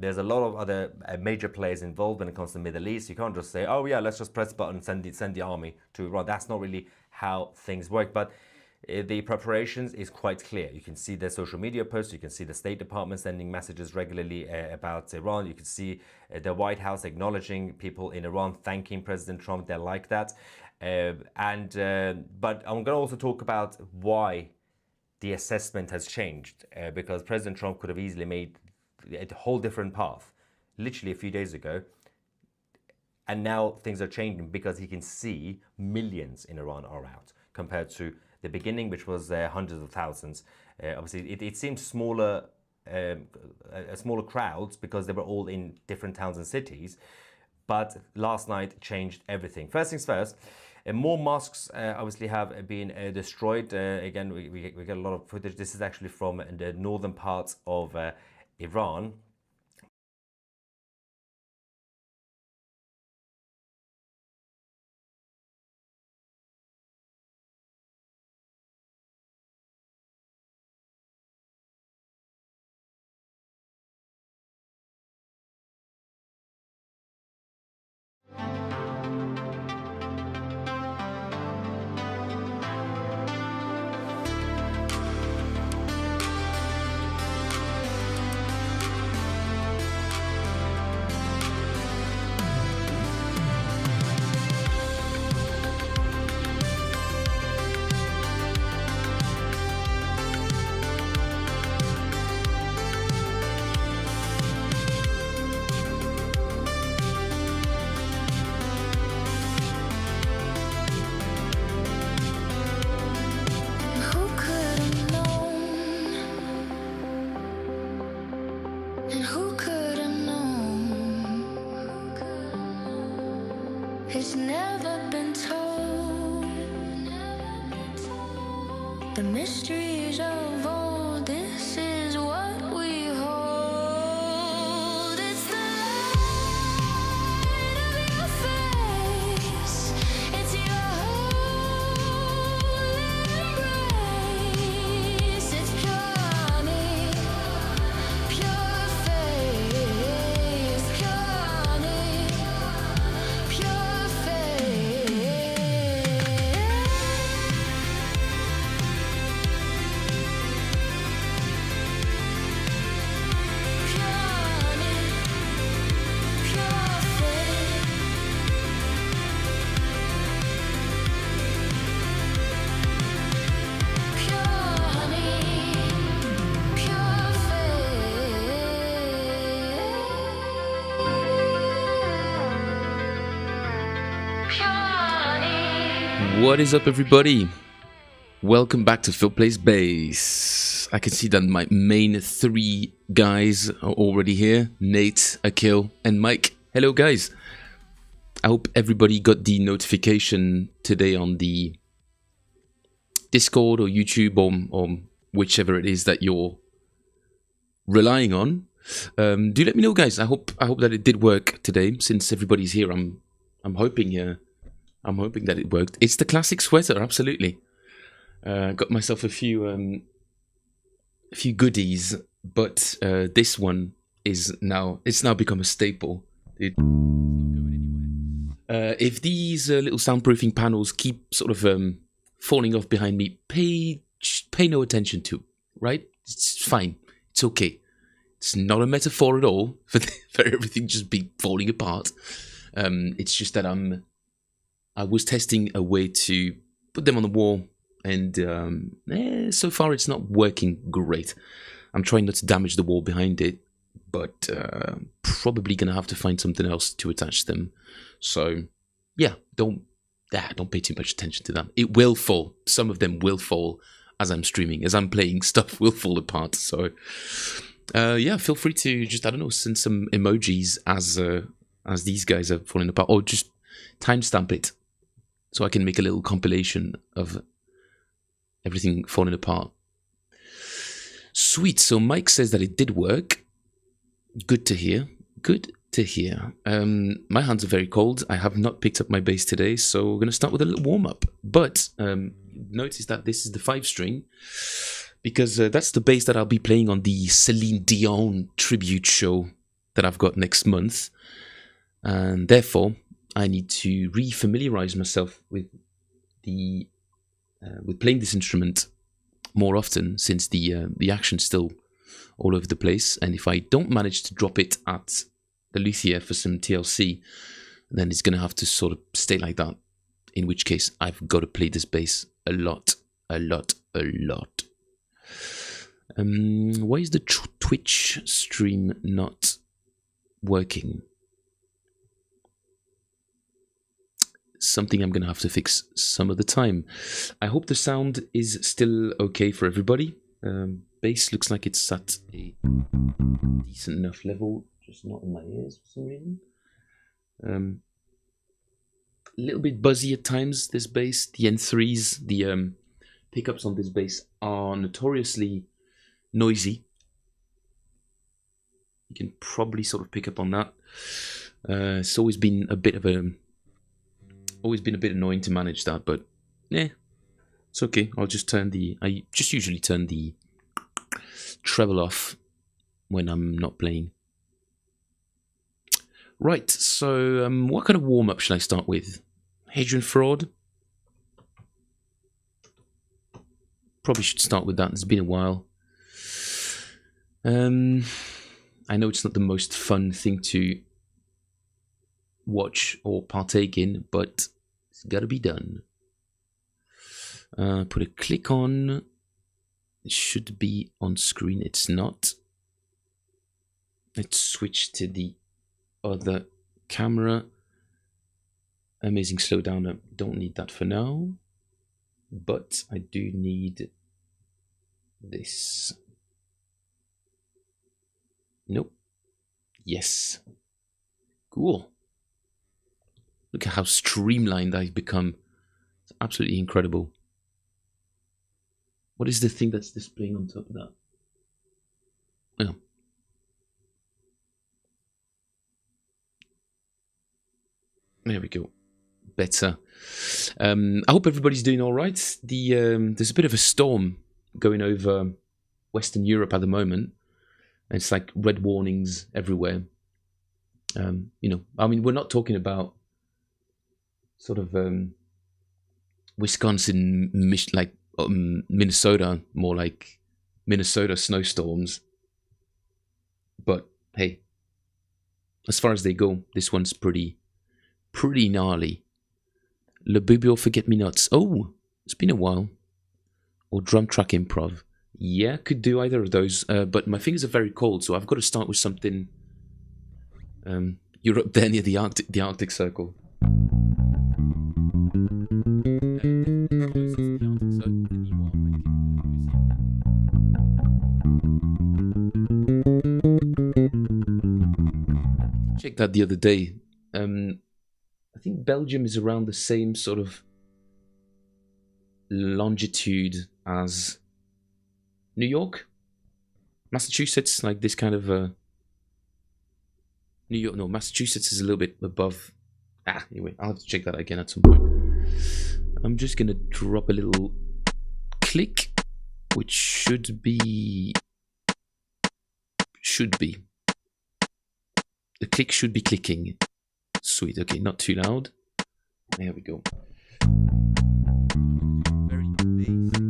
there's a lot of other major players involved when it comes to the Middle East. You can't just say, oh yeah, let's just press the button and send the army to Iran. That's not really how things work. But the preparations is quite clear. You can see their social media posts. You can see the State Department sending messages regularly about Iran. You can see the White House acknowledging people in Iran, thanking President Trump. They're like that. But I'm going to also talk about why the assessment has changed, because President Trump could have easily made a whole different path literally a few days ago. And now things are changing because he can see millions in Iran are out compared to the beginning, which was hundreds of thousands. Obviously, it seems smaller, smaller crowds because they were all in different towns and cities. But last night changed everything. First things first, more mosques obviously have been destroyed. Again, we get a lot of footage. This is actually from the northern parts of Iran. It's never been told. The mysteries of old, this is what we hold. It's the light of your face. It's your holy embrace. It's pure honey, pure faith, pure honey, pure faith. What is up, everybody? Welcome back to Phil Plays Bass. I can see that my main three guys are already here. Nate, Akil, and Mike. Hello, guys. I hope everybody got the notification today on the Discord or YouTube or whichever it is that you're relying on. Do let me know, guys. I hope that it did work today. Since everybody's here, I'm hoping that it worked. It's the classic sweater, absolutely. Got myself a few goodies, but this one is now become a staple. It's not going anywhere. If these little soundproofing panels keep sort of falling off behind me, pay no attention to. Right? It's fine. It's okay. It's not a metaphor at all for everything just be falling apart. It's just that I was testing a way to put them on the wall, and so far it's not working great. I'm trying not to damage the wall behind it, but probably gonna have to find something else to attach them. So yeah, don't pay too much attention to them. It will fall. Some of them will fall as I'm streaming, as I'm playing. Stuff will fall apart. So yeah, feel free to just, I don't know, send some emojis as these guys are falling apart, or just timestamp it, so I can make a little compilation of everything falling apart. Sweet. So Mike says that it did work. Good to hear. Good to hear. My hands are very cold. I have not picked up my bass today, so we're going to start with a little warm-up. But notice that this is the 5-string, because that's the bass that I'll be playing on the Celine Dion tribute show that I've got next month, and therefore I need to re-familiarize myself with the with playing this instrument more often, since the action's still all over the place. And if I don't manage to drop it at the luthier for some TLC, then it's going to have to sort of stay like that. In which case, I've got to play this bass a lot. Why is the Twitch stream not working? Something I'm going to have to fix some of the time. I hope the sound is still okay for everybody. Bass looks like it's at a decent enough level, just not in my ears for some reason. A little bit buzzy at times, this bass. The N3s, the pickups on this bass are notoriously noisy. You can probably sort of pick up on that. It's always been a bit annoying to manage that, but it's okay. I just usually turn the treble off when I'm not playing. Right, so what kind of warm-up should I start with? Hadrian Fraud? Probably should start with that. It's been a while. I know it's not the most fun thing to watch or partake in, but it's got to be done. Put a click on. It should be on screen. It's not. Let's switch to the other camera. Amazing slowdown. Don't need that for now, but I do need this. Nope. Yes. Cool. Look at how streamlined I've become. It's absolutely incredible. What is the thing that's displaying on top of that? Oh. There we go. Better. I hope everybody's doing all right. There's a bit of a storm going over Western Europe at the moment. It's like red warnings everywhere. We're not talking about sort of Wisconsin, Minnesota, more like Minnesota snowstorms. But hey, as far as they go, this one's pretty gnarly. Le Bubio Forget-Me-Nots. Oh, it's been a while. Or Drum Track Improv. Yeah, could do either of those. But my fingers are very cold, so I've got to start with something. You're up there near the Arctic Circle. Checked that the other day. I think Belgium is around the same sort of longitude as New York, Massachusetts, like this kind of New York. No, Massachusetts is a little bit above. Anyway, I'll have to check that again at some point. I'm just gonna drop a little click, which should be. The click should be clicking. Sweet. Okay, not too loud. There we go. Very basic.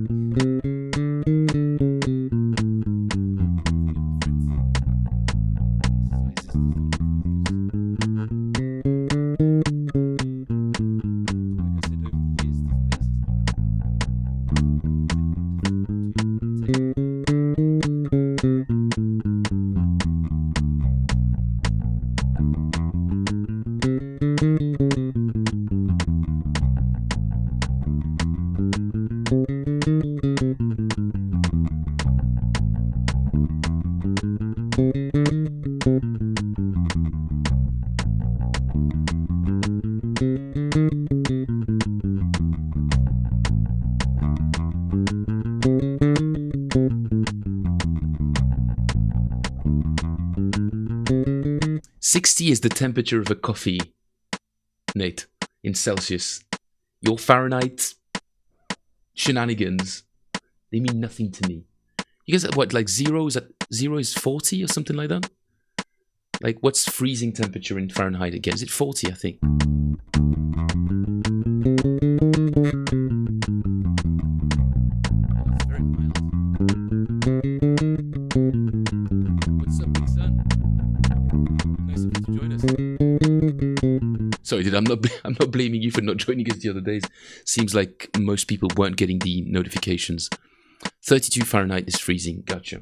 60 is the temperature of a coffee, Nate, in Celsius. Your Fahrenheit shenanigans, they mean nothing to me. You guys, what, like zero is 40 or something like that? Like, what's freezing temperature in Fahrenheit again? Is it 40, I think? It's very mild. What's up, big son? Nice of you to join us. Sorry, dude, I'm not blaming you for not joining us the other days. Seems like most people weren't getting the notifications. 32 Fahrenheit is freezing. Gotcha.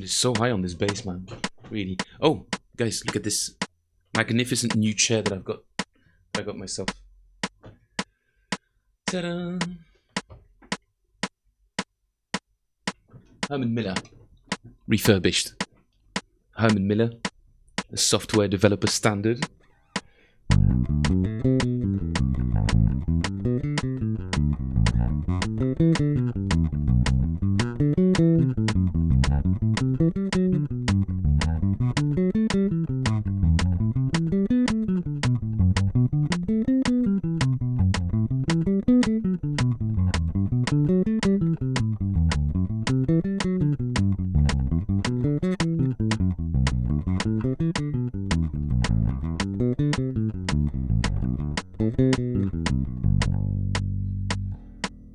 So high on this bass, man. Really. Oh, guys, look at this magnificent new chair that I got myself. Ta-da! Herman Miller. Refurbished. Herman Miller. The software developer standard.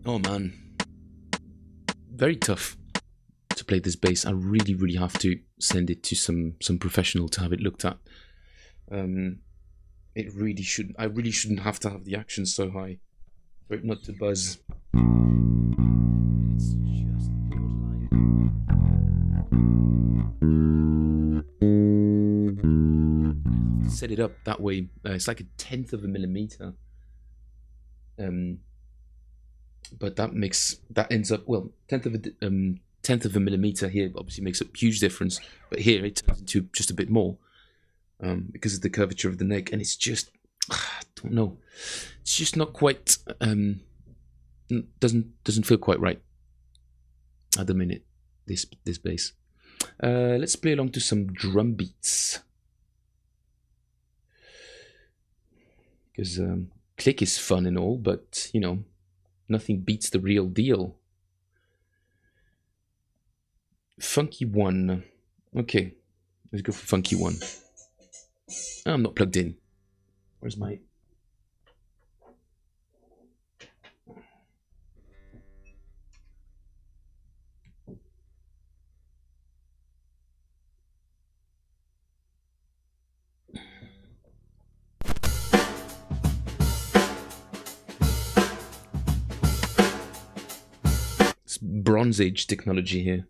Oh man, very tough to play this bass. I really have to send it to some professional to have it looked at. It really shouldn't. I really shouldn't have to have the action so high for it not to buzz. It's just borderline. I have to set it up that way. It's like 1/10 of a millimeter. But that ends up, well, 1/10 of a millimeter here obviously makes a huge difference, but here it turns into just a bit more because of the curvature of the neck, and it's just, I don't know, it's just not quite, doesn't feel quite right at the minute, this bass. Let's play along to some drum beats, because click is fun and all, but you know, nothing beats the real deal. Funky one. Okay, let's go for funky one. Oh, I'm not plugged in. Where's my... Bronze Age technology here.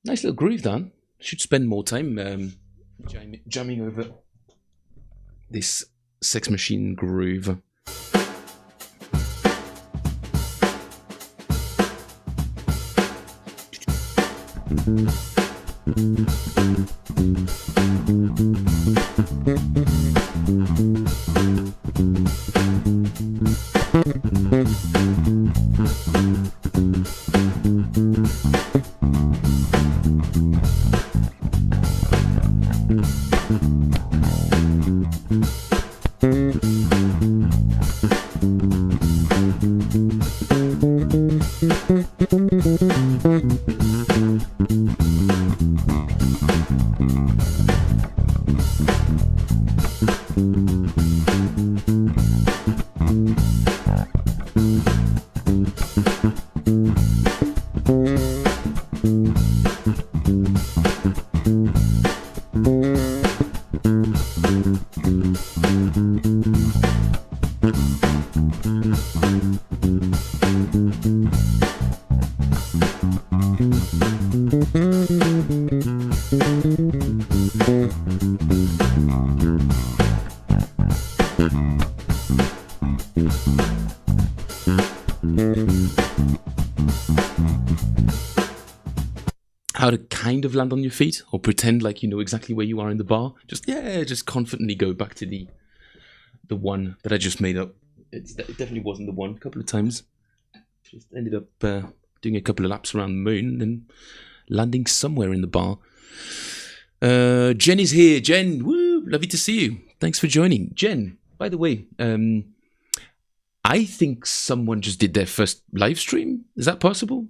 Nice little groove, Dan. Should spend more time jamming over this Sex Machine groove. How to kind of land on your feet or pretend like you know exactly where you are in the bar. Just confidently go back to the one that I just made up. It definitely wasn't the one. A couple of times. Just ended up doing a couple of laps around the moon and then landing somewhere in the bar. Jen is here. Jen, woo, lovely to see you. Thanks for joining. Jen, by the way, I think someone just did their first live stream. Is that possible?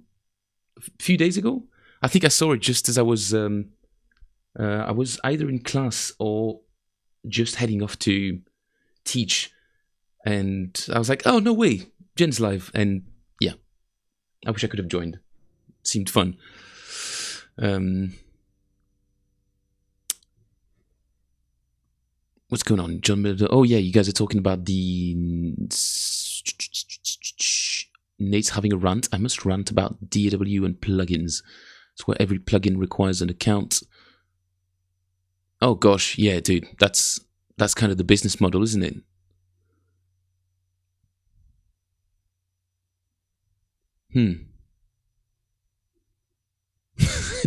A few days ago? I think I saw it just as I was either in class or just heading off to teach. And I was like, oh, no way, Jen's live. And yeah, I wish I could have joined. It seemed fun. What's going on? Oh, yeah, you guys are talking about the... Nate's having a rant. I must rant about DAW and plugins. It's where every plugin requires an account. Oh gosh, yeah, dude, that's kind of the business model, isn't it?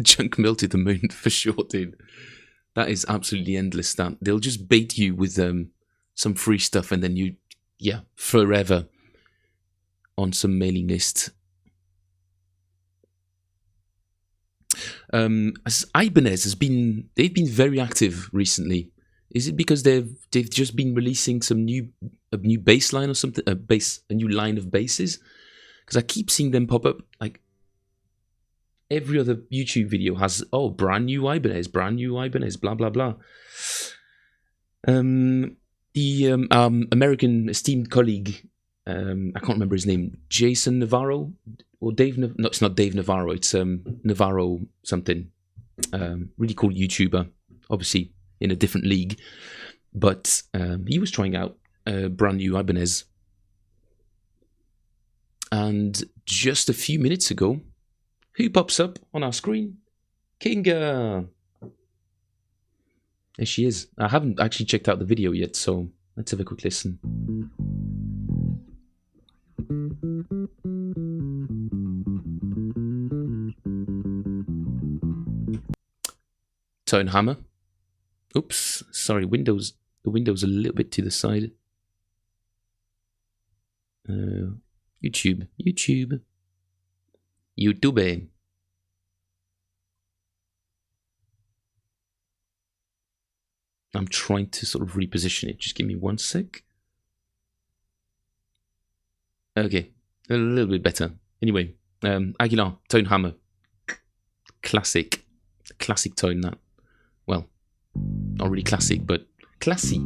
Junk melted the moon for sure, dude. That is absolutely endless. That they'll just bait you with some free stuff, and then forever on some mailing list. As Ibanez they've been very active recently. Is it because they've just been releasing a new bass line or something, a new line of basses? Because I keep seeing them pop up. Like every other YouTube video has brand new Ibanez, blah blah blah. The American esteemed colleague I can't remember his name. Jason Navarro or Dave? No, it's not Dave Navarro. It's Navarro something. Really cool YouTuber, obviously in a different league, but he was trying out a brand new Ibanez. And just a few minutes ago, who pops up on our screen? Kinga! There she is. I haven't actually checked out the video yet, so let's have a quick listen. Tone hammer. Oops, sorry, the window's a little bit to the side. YouTube. I'm trying to sort of reposition it. Just give me 1 sec. Okay, a little bit better. Anyway, Aguilar, tone hammer. Classic tone, that. Well, not really classic, but classy.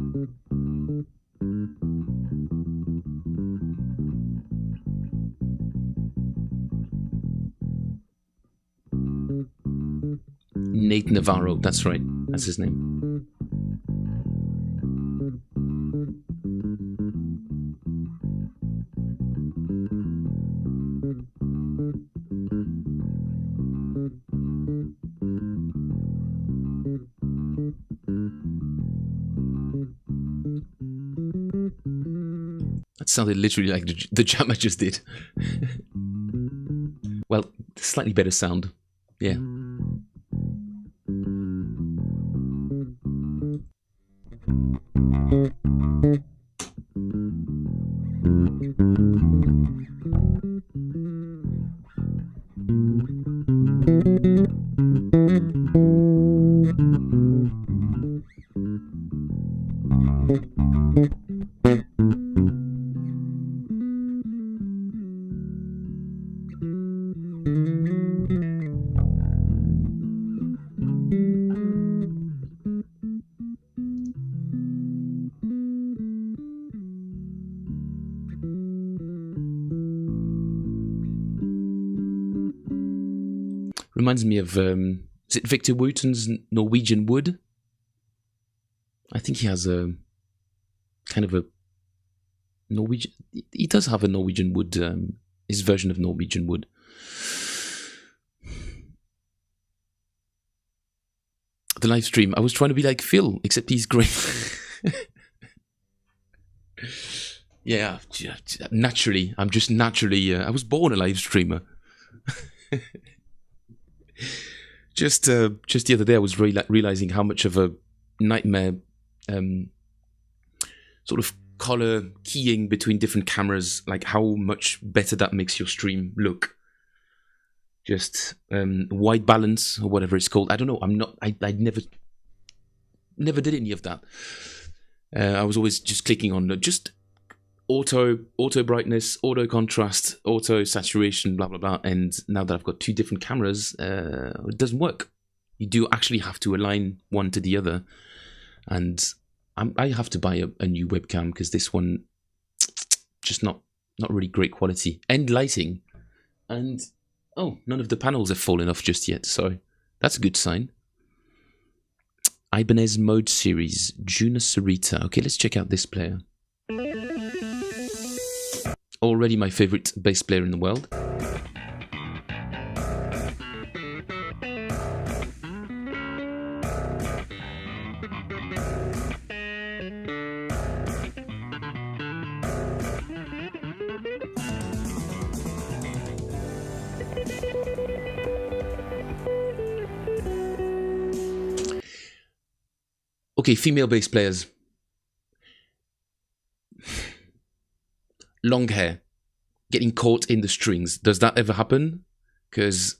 Nate Navarro, that's right. That's his name. That sounded literally like the jam I just did. Well, slightly better sound. Yeah. Reminds me of, is it Victor Wooten's Norwegian Wood? I think he has a kind of a Norwegian, he does have a Norwegian Wood, his version of Norwegian Wood. The live stream, I was trying to be like Phil, except he's great. Yeah, naturally, I was born a live streamer. Just the other day, I was realizing how much of a nightmare sort of color keying between different cameras, like how much better that makes your stream look. Just white balance or whatever it's called. I don't know. I never did any of that. I was always just clicking on just auto brightness, auto contrast, auto saturation, blah blah blah. And now that I've got two different cameras, it doesn't work. You do actually have to align one to the other, and I have to buy a new webcam because this one just not really great quality and lighting. And oh, none of the panels have fallen off just yet, so that's a good sign. Ibanez Mode Series, Juna Sarita. Okay, let's check out this player. Already my favorite bass player in the world. Okay, female bass players. Long hair, getting caught in the strings. Does that ever happen? Because,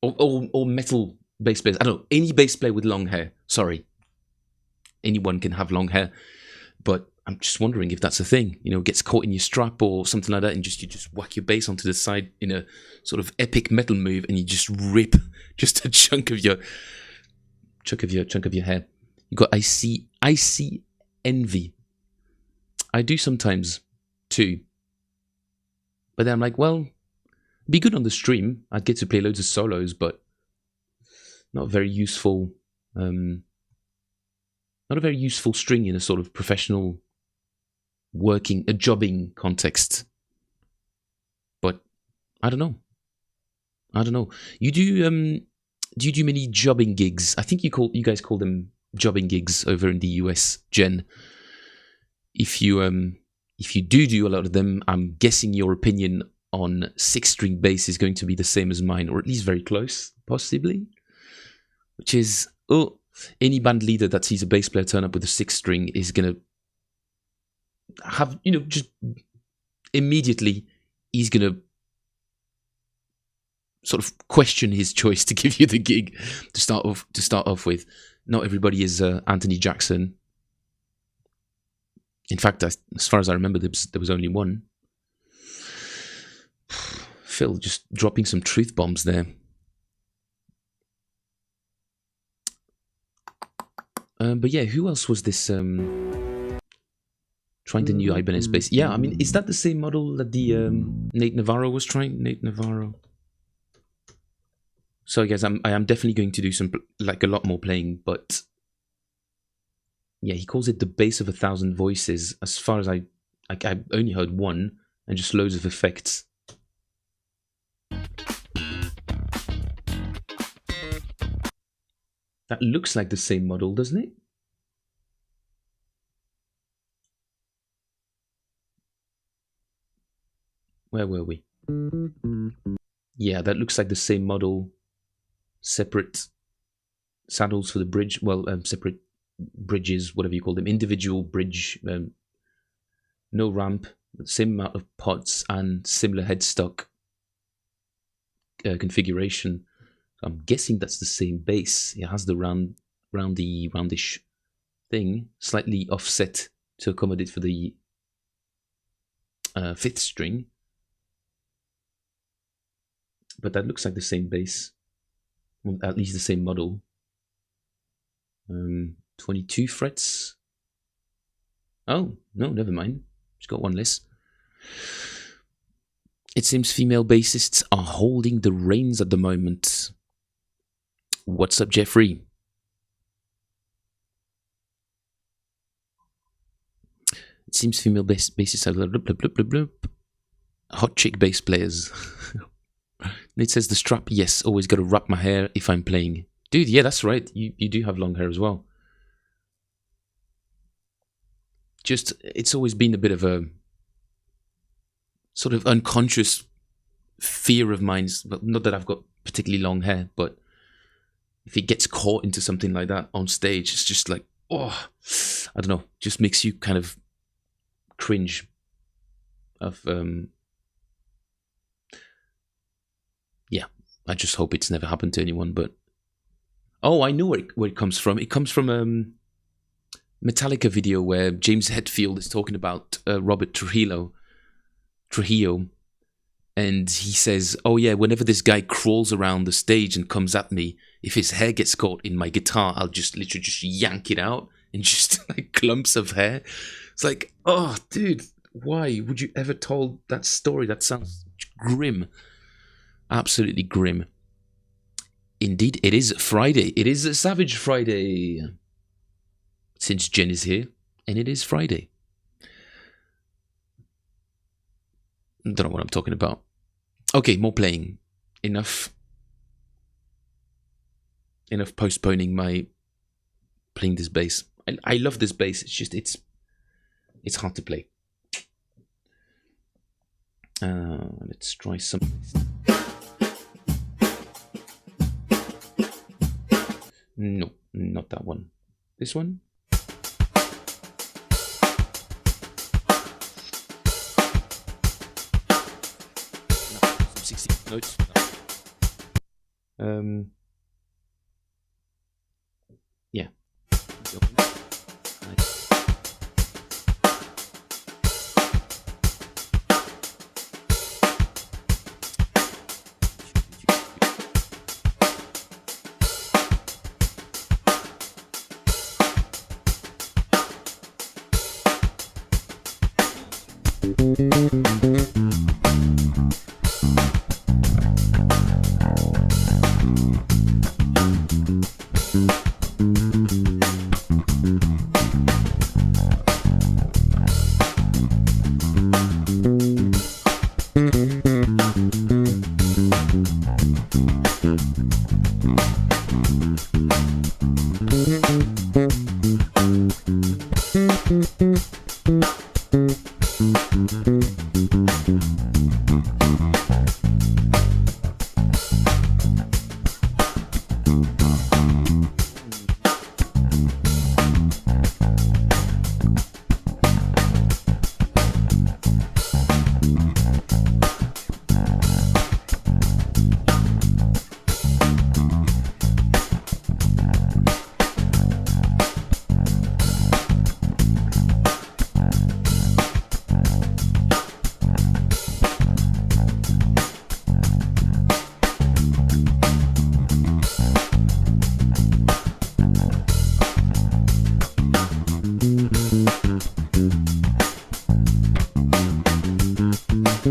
or metal bass players. I don't know, any bass player with long hair. Sorry. Anyone can have long hair. But I'm just wondering if that's a thing. You know, gets caught in your strap or something like that, and you just whack your bass onto the side in a sort of epic metal move, and you just rip just a chunk of your hair. You got icy envy. I do sometimes too. But then I'm like, well, be good on the stream. I'd get to play loads of solos, but not very useful. Not a very useful string in a sort of professional jobbing context. But I don't know. You do you do many jobbing gigs? I think you guys call them jobbing gigs over in the US, Jen. If you do a lot of them, I'm guessing your opinion on 6-string bass is going to be the same as mine, or at least very close, possibly. Which is, any band leader that sees a bass player turn up with a 6-string is gonna have, just immediately he's gonna sort of question his choice to give you the gig to start off with. Not everybody is Anthony Jackson. In fact, as far as I remember, there was only one. Phil just dropping some truth bombs there. But yeah, who else was this? Trying the new Ibanez bass. Yeah, I mean, is that the same model that the Nate Navarro was trying? Nate Navarro. So guys, I am definitely going to do a lot more playing, but yeah, he calls it the bass of 1,000 voices. As far as I only heard one, and just loads of effects. That looks like the same model, doesn't it? Where were we? Yeah, that looks like the same model. Separate saddles for the bridge. Well, separate bridges, whatever you call them. Individual bridge. No ramp. Same amount of pots and similar headstock configuration. I'm guessing that's the same bass. It has the roundish thing, slightly offset to accommodate for the 5th string. But that looks like the same bass, well, at least the same model. 22 frets. Oh, no, never mind. Just got one less. It seems female bassists are holding the reins at the moment. What's up, Jeffrey? It seems female bassists are blah, blah, blah, blah, blah. Hot chick bass players. It says the strap. Yes, always got to wrap my hair if I'm playing. Dude, yeah, that's right. You do have long hair as well. Just, it's always been a bit of a sort of unconscious fear of mine. But not that I've got particularly long hair, but if it gets caught into something like that on stage, it's just like, oh, I don't know, just makes you kind of cringe. Yeah, I just hope it's never happened to anyone. But oh, I know where it comes from. It comes from Metallica video where James Hetfield is talking about Robert Trujillo, and he says, oh yeah, whenever this guy crawls around the stage and comes at me, if his hair gets caught in my guitar, I'll just literally just yank it out and just like clumps of hair. It's like, oh dude, why would you ever tell that story? That sounds grim. Absolutely grim. Indeed, it is Friday. It is a Savage Friday. Since Jen is here, and it is Friday. Don't know what I'm talking about. Okay, more playing. Enough postponing my playing this bass. I love this bass. It's just it's hard to play. Let's try some. No, not that one. This one. 60 notes. Yeah.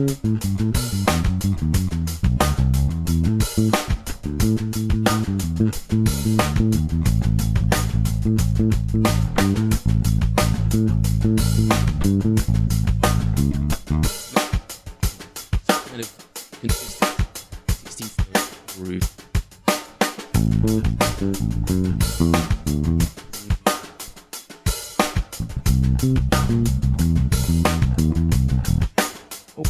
Kind of consistent 16th groove. Oh,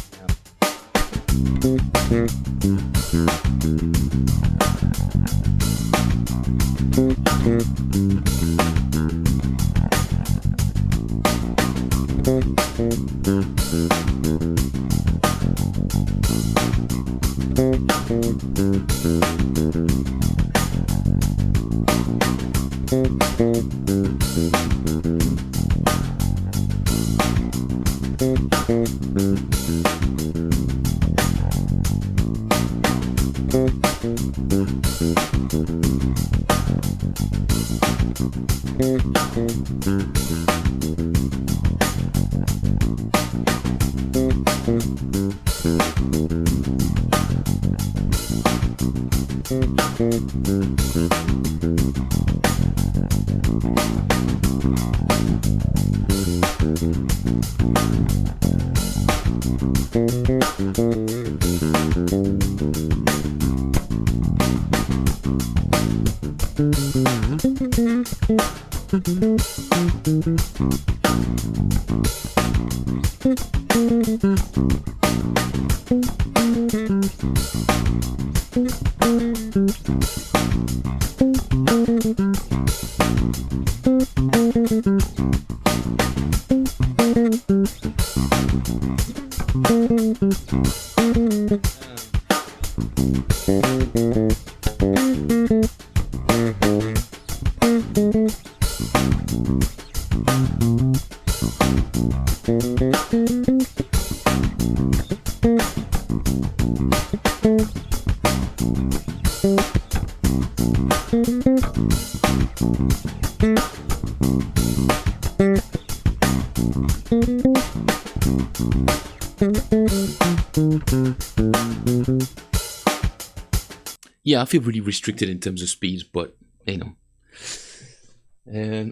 Yeah, I feel really restricted in terms of speed, but you know.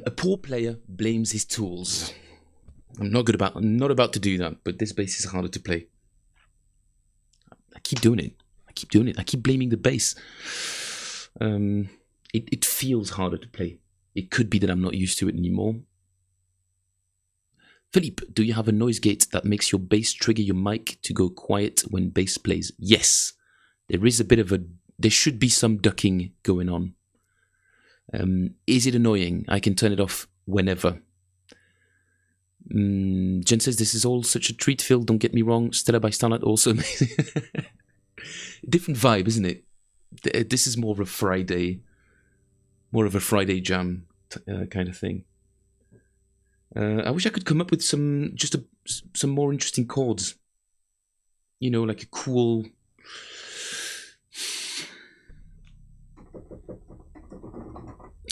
A poor player blames his tools. I'm not about to do that, but this bass is harder to play. I keep doing it. I keep blaming the bass. It feels harder to play. It could be that I'm not used to it anymore. Philippe, do you have a noise gate that makes your bass trigger your mic to go quiet when bass plays? Yes. There should be some ducking going on. Is it annoying? I can turn it off whenever. Jen says, this is all such a treat, Phil. Don't get me wrong. Stella by Starlight also amazing. Different vibe, isn't it? This is more of a Friday jam kind of thing. I wish I could come up with some more interesting chords. You know, like a cool.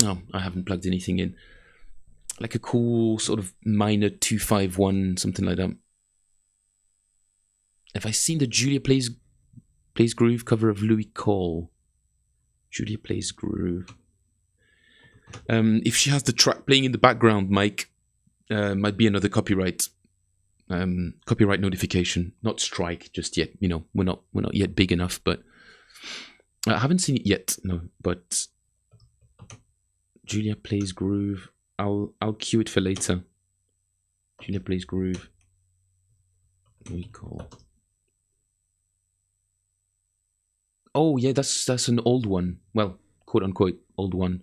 Oh, I haven't plugged anything in. Like a cool sort of minor 2-5-1, something like that. Have I seen the Julia Plays Groove cover of Louis Cole? Julia Plays Groove. If she has the track playing in the background, Mike, might be another copyright notification. Not strike just yet. You know, we're not yet big enough, but I haven't seen it yet. No, but Julia Plays Groove. I'll cue it for later. Julia Plays Groove. Recall. Oh yeah, that's an old one. Well, quote unquote old one.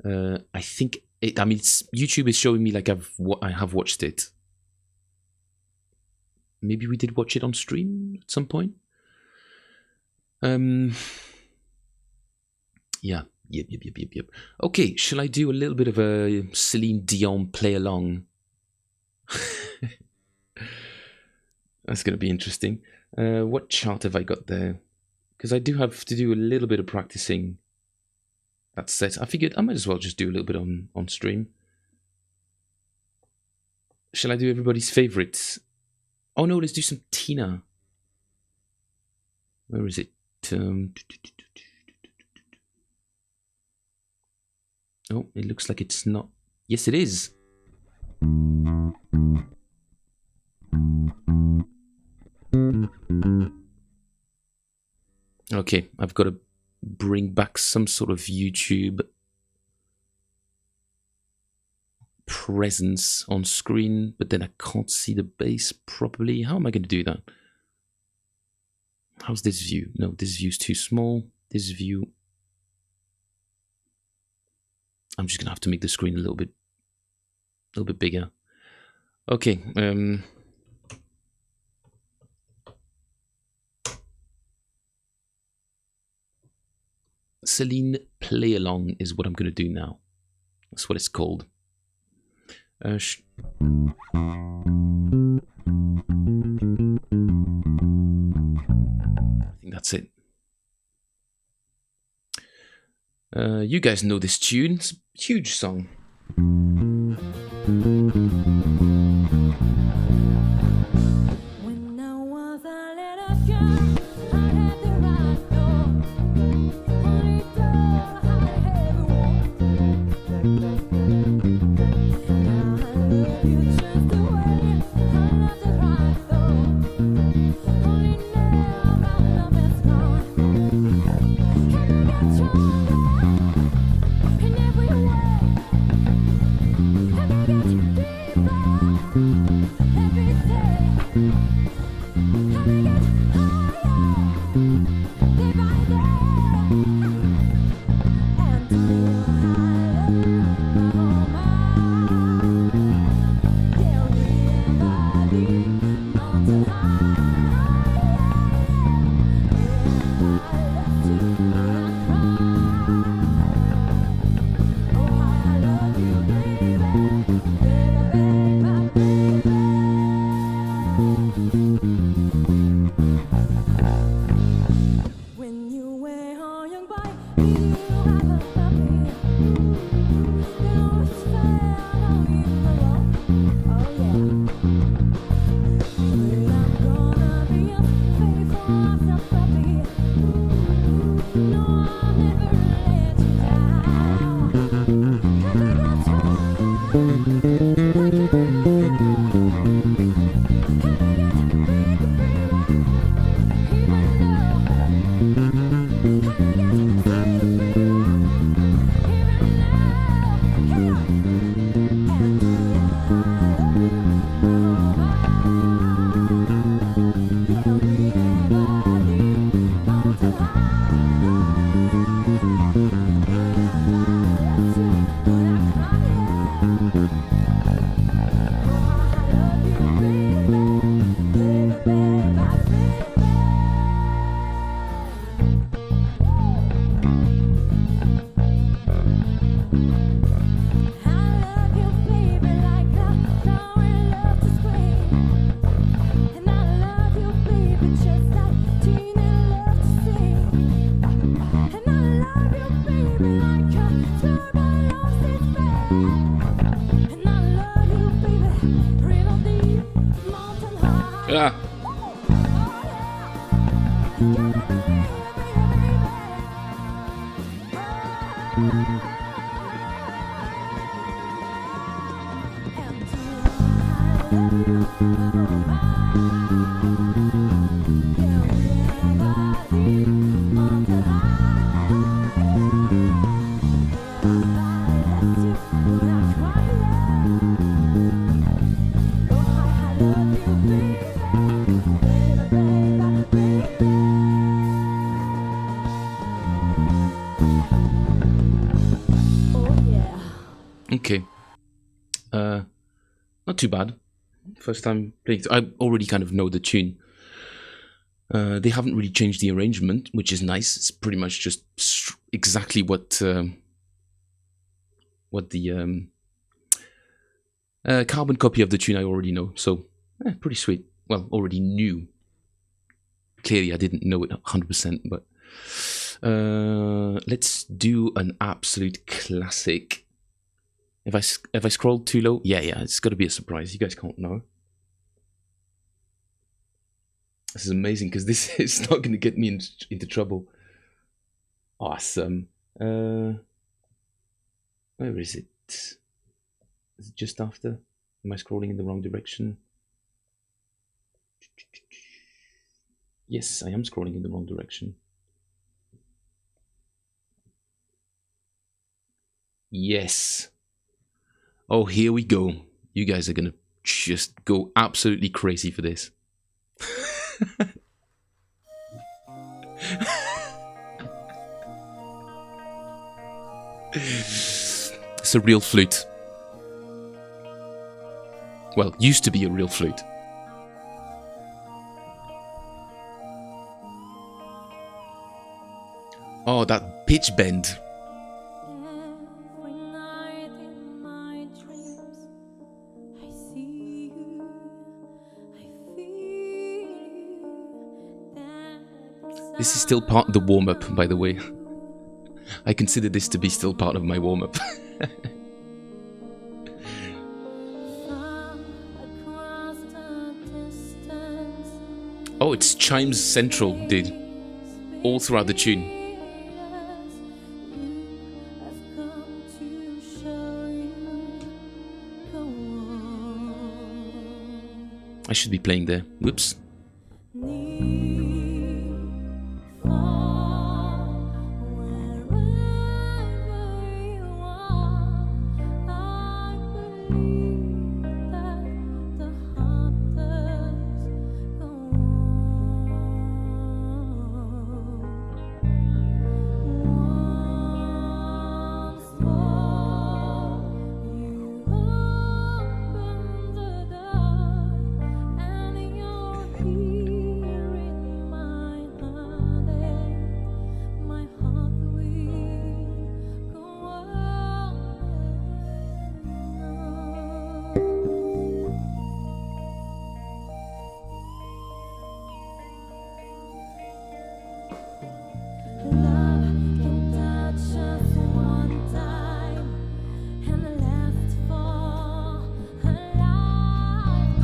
I think it. I mean, YouTube is showing me like I have watched it. Maybe we did watch it on stream at some point. Yeah. Yep. Okay, shall I do a little bit of a Celine Dion play along? That's going to be interesting. What chart have I got there? Because I do have to do a little bit of practicing. That's set. I figured I might as well just do a little bit on stream. Shall I do everybody's favorites? Oh no, let's do some Tina. Where is it? Oh, it looks like it's not. Yes, it is. Okay, I've got to bring back some sort of YouTube presence on screen, but then I can't see the bass properly. How am I going to do that? How's this view? No, this view's too small. This view, I'm just gonna have to make the screen a little bit bigger. Okay. Celine Play Along is what I'm gonna do now. That's what it's called. I think that's it. You guys know this tune. It's a huge song. When I was a little girl, I had the right door. Only door I ever walked. Now I love you just the way I love the right door. Only now my love is gone. And I got stronger in every way. And I got deeper every day. And I get higher day by day. And till mountain when you were a young boy, did you have a puppy? You always felt you alone. Oh yeah. Well, I'm gonna be as faithful as a puppy. No, I'll never let you down. And I got stronger like a Ah. Okay. Not too bad. First time playing. I already kind of know the tune. They haven't really changed the arrangement, which is nice. It's pretty much just exactly what the carbon copy of the tune I already know. So, pretty sweet. Well, already knew. Clearly, I didn't know it 100%, but let's do an absolute classic. If I scroll too low, yeah, it's got to be a surprise. You guys can't know. This is amazing because this is not going to get me into trouble. Awesome. Where is it? Is it just after? Am I scrolling in the wrong direction? Yes, I am scrolling in the wrong direction. Yes. Oh, here we go. You guys are gonna just go absolutely crazy for this. It's a real flute. Well, used to be a real flute. Oh, that pitch bend. Every night in my dreams, I see you, I feel you. This is still part of the warm-up, by the way. I consider this to be still part of my warm-up. Across the distance, Oh, it's chimes central, dude. All throughout the tune. you have come to show you. Go on. I should be playing there. Whoops. Near, far, wherever you are, I believe that the heart does go on. Once more, you open the door, and you're here in my heart, and my heart will go on Love can touch us one time and last for a lifetime,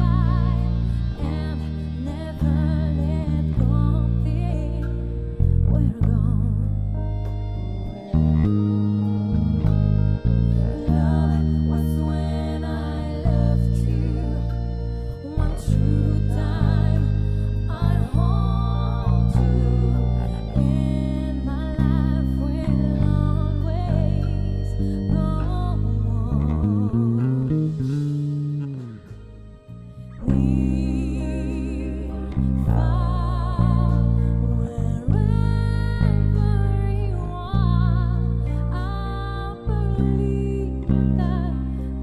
and never let go till we're gone. Love was when I loved you, one true time I hold you, and my life will always go on. Near, far, wherever you are, I believe that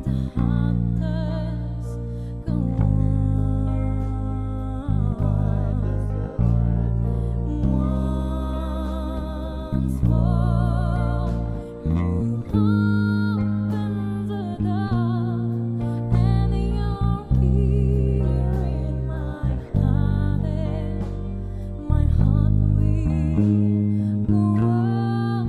the heart does go on. Once more, you open the door, and you're here in my heart, and my heart will go on.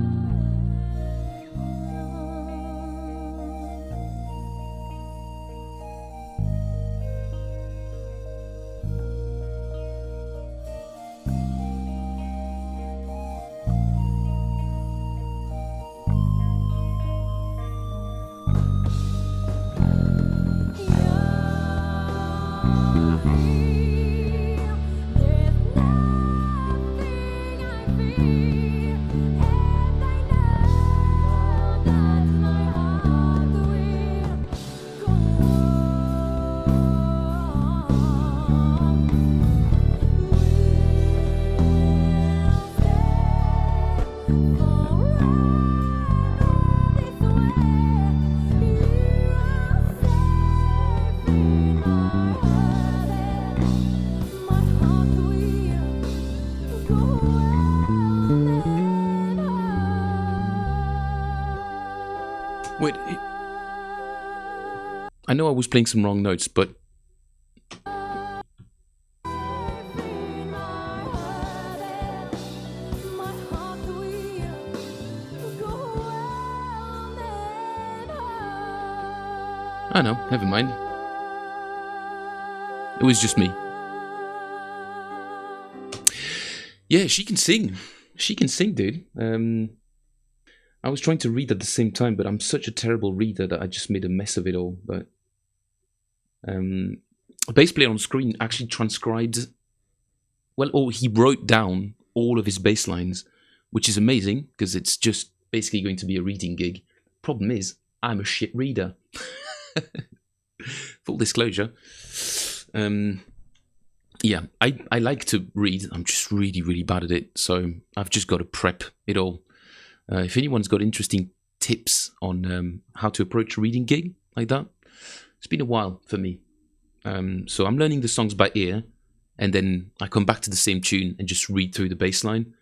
Wait. I know I was playing some wrong notes, but I know, never mind. It was just me. Yeah, she can sing. She can sing, dude. I was trying to read at the same time, but I'm such a terrible reader that I just made a mess of it all. But bass player on screen actually transcribed, he wrote down all of his bass lines, which is amazing because it's just basically going to be a reading gig. Problem is, I'm a shit reader. Full disclosure. Yeah, I like to read. I'm just really, really bad at it. So I've just got to prep it all. If anyone's got interesting tips on how to approach a reading gig like that, it's been a while for me. So I'm learning the songs by ear, and then I come back to the same tune and just read through the bass line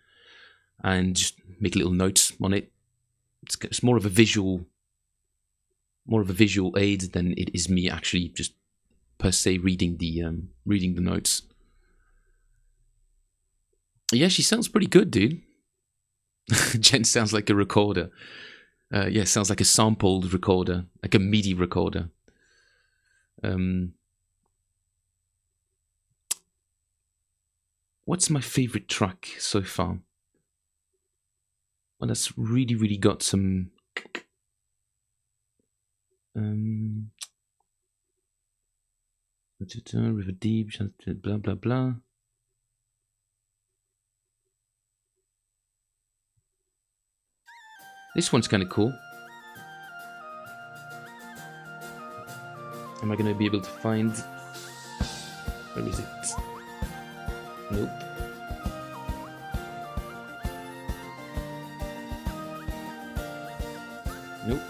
and just make little notes on it. It's more of a visual aid than it is me actually just per se reading the notes. Yeah, she sounds pretty good, dude. Jen sounds like a recorder. Yeah, sounds like a sampled recorder, like a MIDI recorder. What's my favorite track so far? Well, that's really, really got some. River Deep, blah blah blah. This one's kind of cool. Am I going to be able to find... Where is it? Nope. Nope.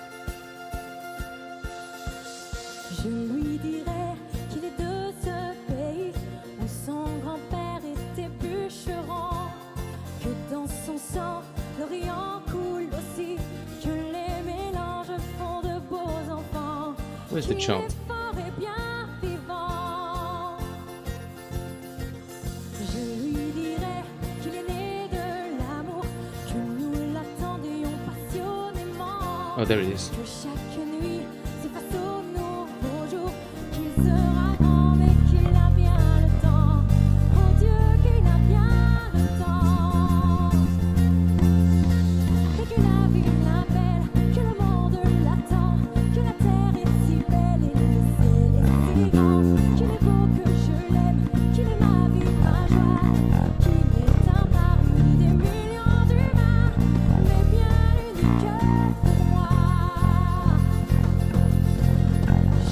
Je lui dirai qu'il est de ce pays où son grand-père était bûcheron, que dans son sang l'Orient coule aussi, que les mélanges font de beaux enfants. Where's the chant? Qu'il est fort et bien vivant. Je lui dirai qu'il est né de l'amour, que nous l'attendions passionnément. Oh, there it is. Que chaque nuit s'efface au nouveau jour, qu'il sera grand mais qu'il a bien le temps. Oh Dieu, qu'il a bien le temps. Et que la vie l'appelle, que le monde l'attend, que la terre est si belle et le ciel est si grand, qu'il est beau, que je l'aime, qu'il est ma vie, ma joie, qu'il est un parmi des millions d'humains, mais bien l'unique pour moi.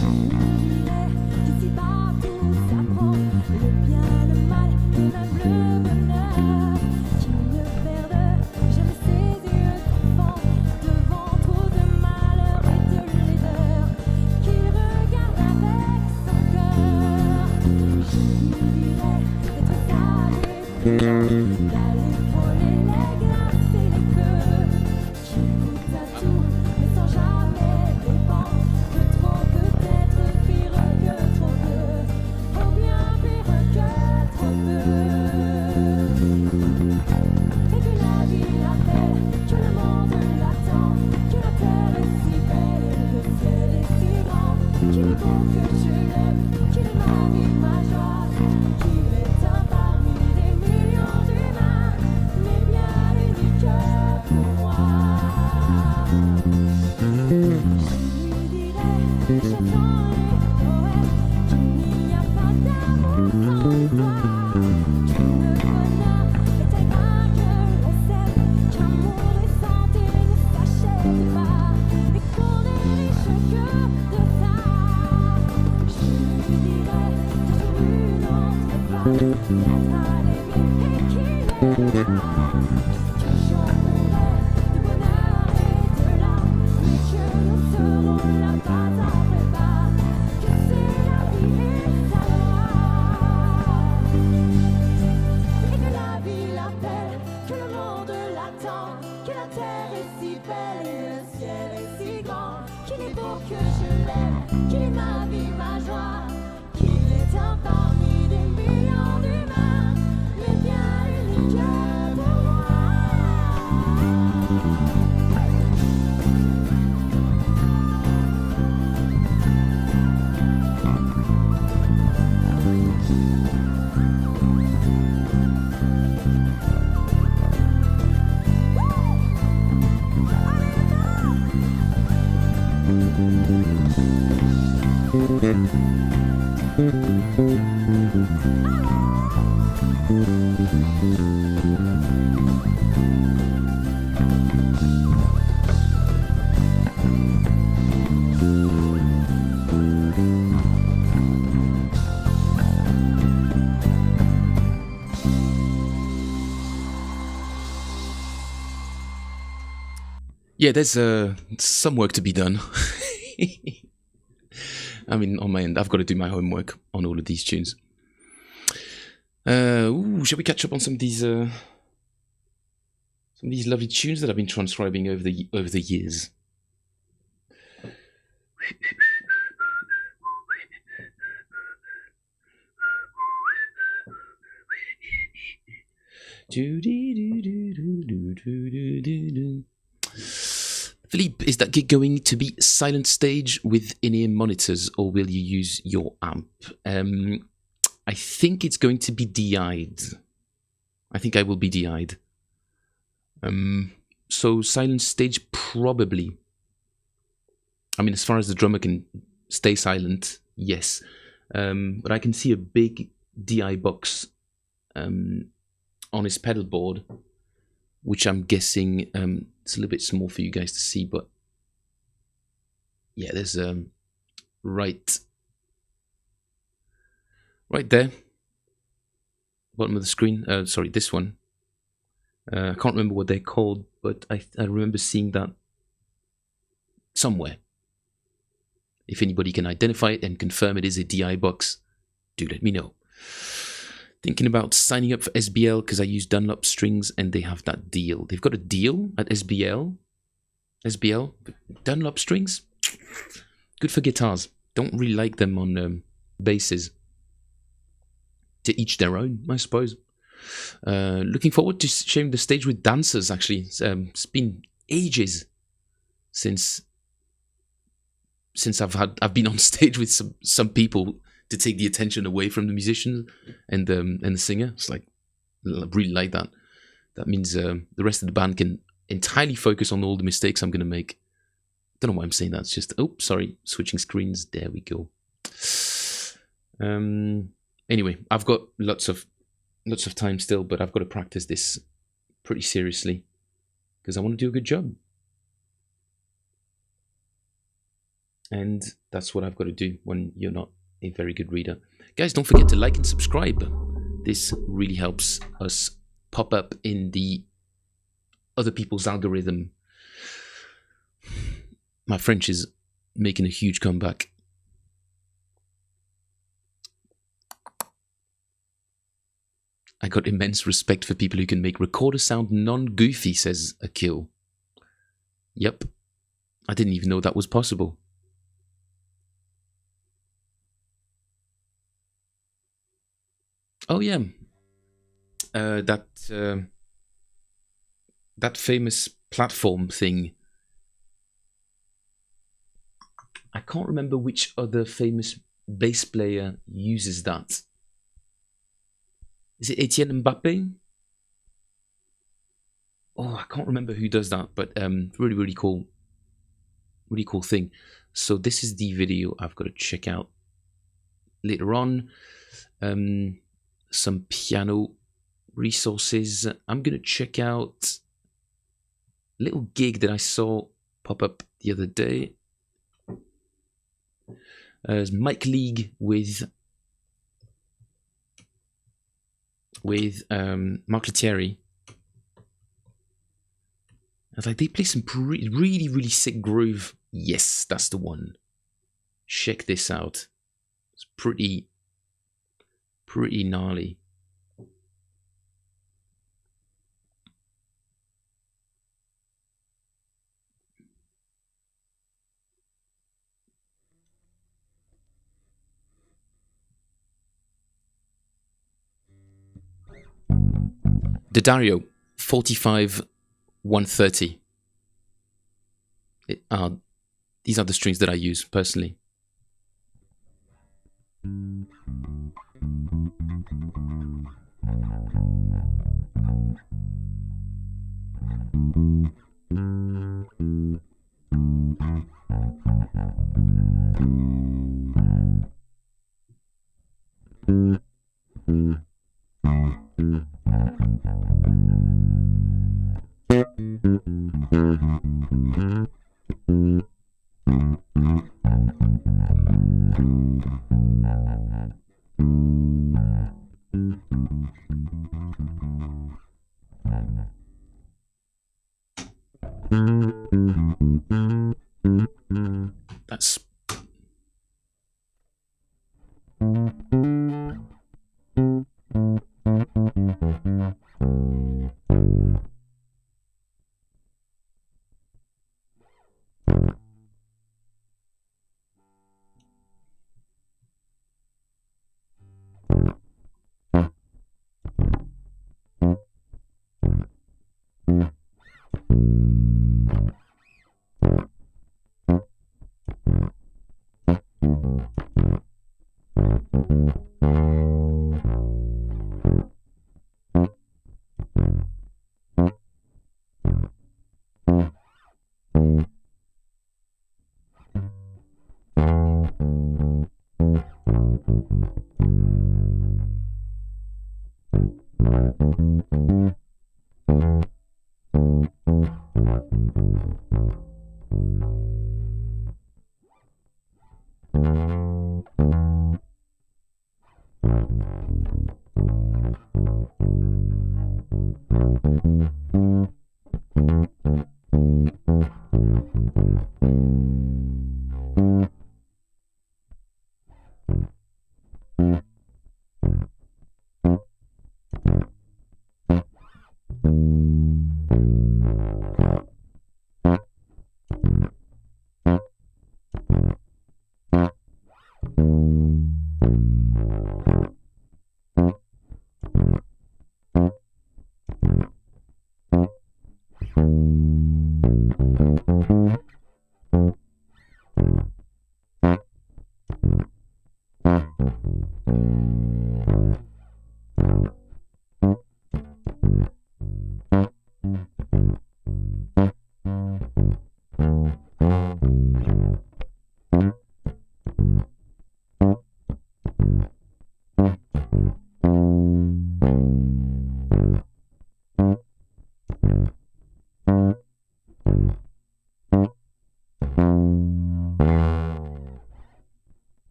Je lui dirai qu'ici-bas tout s'apprend, le bien, le mal et même le bonheur, qu'il ne perde jamais ses yeux d'enfant devant trop de malheur et de laideur, qu'il regarde avec son cœur. Je lui dirai d'être sage et prudent, d'aller frôler les glaces et les feux, qu'il goûte à tout mais sans jamais dépendre, que trop peut être pire que trop peu, ou bien pire que trop peu. Et que la vie l'appelle, que le monde l'attend, que la terre est si belle et le ciel est si grand, qu'il est beau, que je l'aime, qu'il est ma vie, ma joie, qu'il est un parmi des millions d'humains, mais bien l'unique pour moi. Je lui dirai, chantant les poètes, qu'il n'y a pas d'amour sans histoire, que le bonheur est un grain que l'on sème, qu'amour et santé ne s'achètent pas, et qu'on est riche que de ça. Je lui dirai que j'ai vu notre femme naître à l'aimer et qu'il est là, que j'en mourrai de bonheur et de larmes, mais que nous serons là pas après pas, que c'est la vie et sa loi. Et que la vie l'appelle, que le monde l'attend, que la terre est si belle et le ciel est si grand, qu'il est beau, que je l'aime, qu'il est ma vie, ma joie, qu'il est un parmi des millions d'humains, mais bien l'unique pour moi. Yeah, there's some work to be done. I mean, on my end, I've got to do my homework on all of these tunes. Shall we catch up on some of these lovely tunes that I've been transcribing over the years? Philippe, is that gig going to be silent stage with in-ear monitors, or will you use your amp? I think it's going to be DI'd. I think I will be DI'd. So silent stage, probably. I mean, as far as the drummer can stay silent, yes. But I can see a big DI box on his pedal board, which I'm guessing it's a little bit small for you guys to see, but yeah, there's right there, bottom of the screen. Sorry, this one. I can't remember what they're called, but I remember seeing that somewhere. If anybody can identify it and confirm it is a DI box, do let me know. Thinking about signing up for SBL because I use Dunlop strings and they have that deal. They've got a deal at SBL. SBL, Dunlop strings, good for guitars. Don't really like them on basses. To each their own, I suppose. Looking forward to sharing the stage with dancers. Actually, it's been ages since I've been on stage with some people to take the attention away from the musician and the singer. It's like, I really like that. That means the rest of the band can entirely focus on all the mistakes I'm going to make. Don't know why I'm saying that. It's just, oh, sorry, switching screens. There we go. Anyway, I've got lots of time still, but I've got to practice this pretty seriously because I want to do a good job. And that's what I've got to do when you're not a very good reader. Guys, don't forget to like and subscribe. This really helps us pop up in the other people's algorithm. My French is making a huge comeback. I got immense respect for people who can make recorder sound non-goofy, says Akil. Yep. I didn't even know that was possible. Oh yeah, that famous platform thing. I can't remember which other famous bass player uses that. Is it Etienne Mbappe? Oh, I can't remember who does that, but really cool thing. So this is the video I've got to check out later on. Some piano resources. I'm going to check out a little gig that I saw pop up the other day. Mike League with Mark Lettieri. I was like, they play some really sick groove. Yes, that's the one. Check this out. It's pretty gnarly. The Dario 45 130. These are the strings that I use personally. That's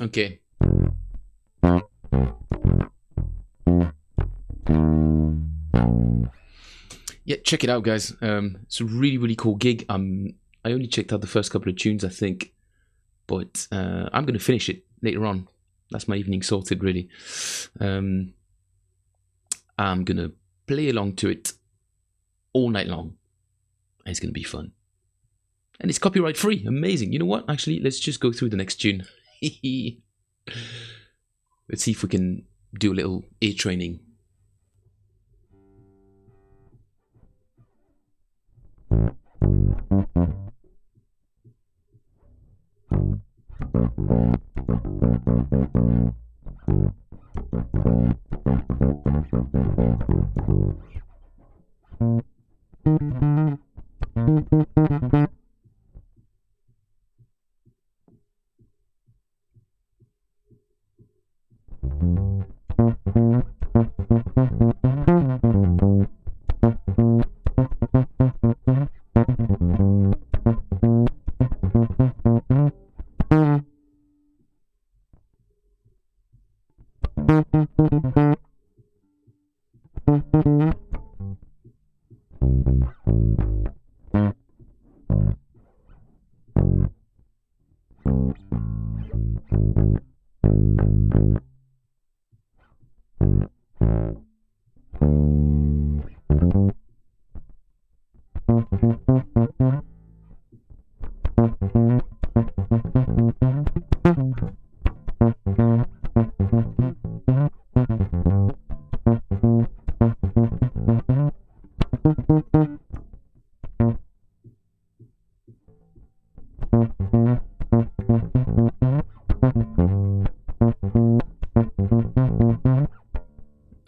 okay. Yeah, check it out, guys. It's a really, really cool gig. I only checked out the first couple of tunes, I think, but I'm gonna finish it later on. That's my evening sorted, really. I'm gonna play along to it all night long. And it's gonna be fun, and it's copyright free. Amazing. You know what? Actually, let's just go through the next tune. Let's see if we can do a little ear training.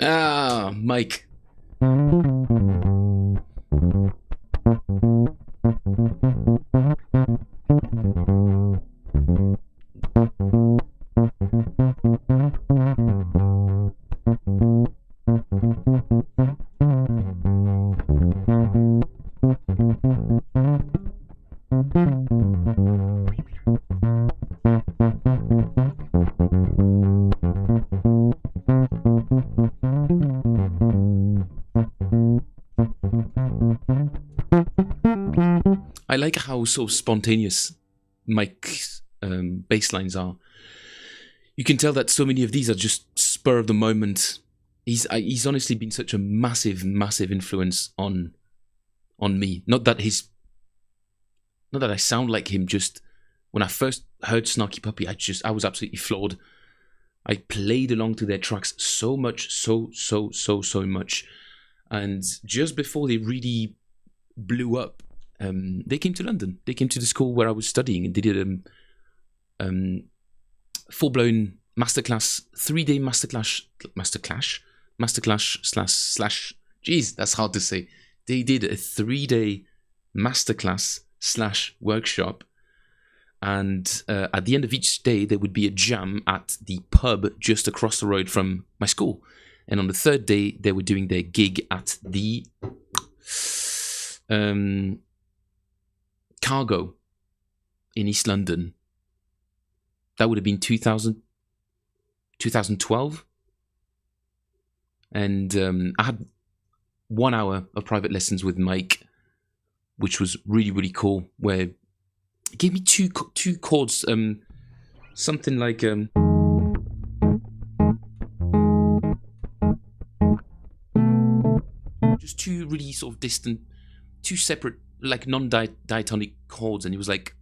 Ah, Mike. how sort of spontaneous Mike's bass lines are. You can tell that so many of these are just spur of the moment. He's honestly been such a massive influence on me. Not that I sound like him. Just when I first heard Snarky Puppy, I was absolutely floored. I played along to their tracks so much, so much, and just before they really blew up, they came to London. They came to the school where I was studying, and they did full-blown masterclass, 3-day masterclass slash. Jeez, that's hard to say. They did a 3-day masterclass slash workshop, and at the end of each day there would be a jam at the pub just across the road from my school. And on the third day they were doing their gig at the Cargo in East London. That would have been 2012. And I had 1 hour of private lessons with Mike, which was really cool, where he gave me two chords, something like just two really sort of distant, two separate, like non-diatonic chords, and he was like,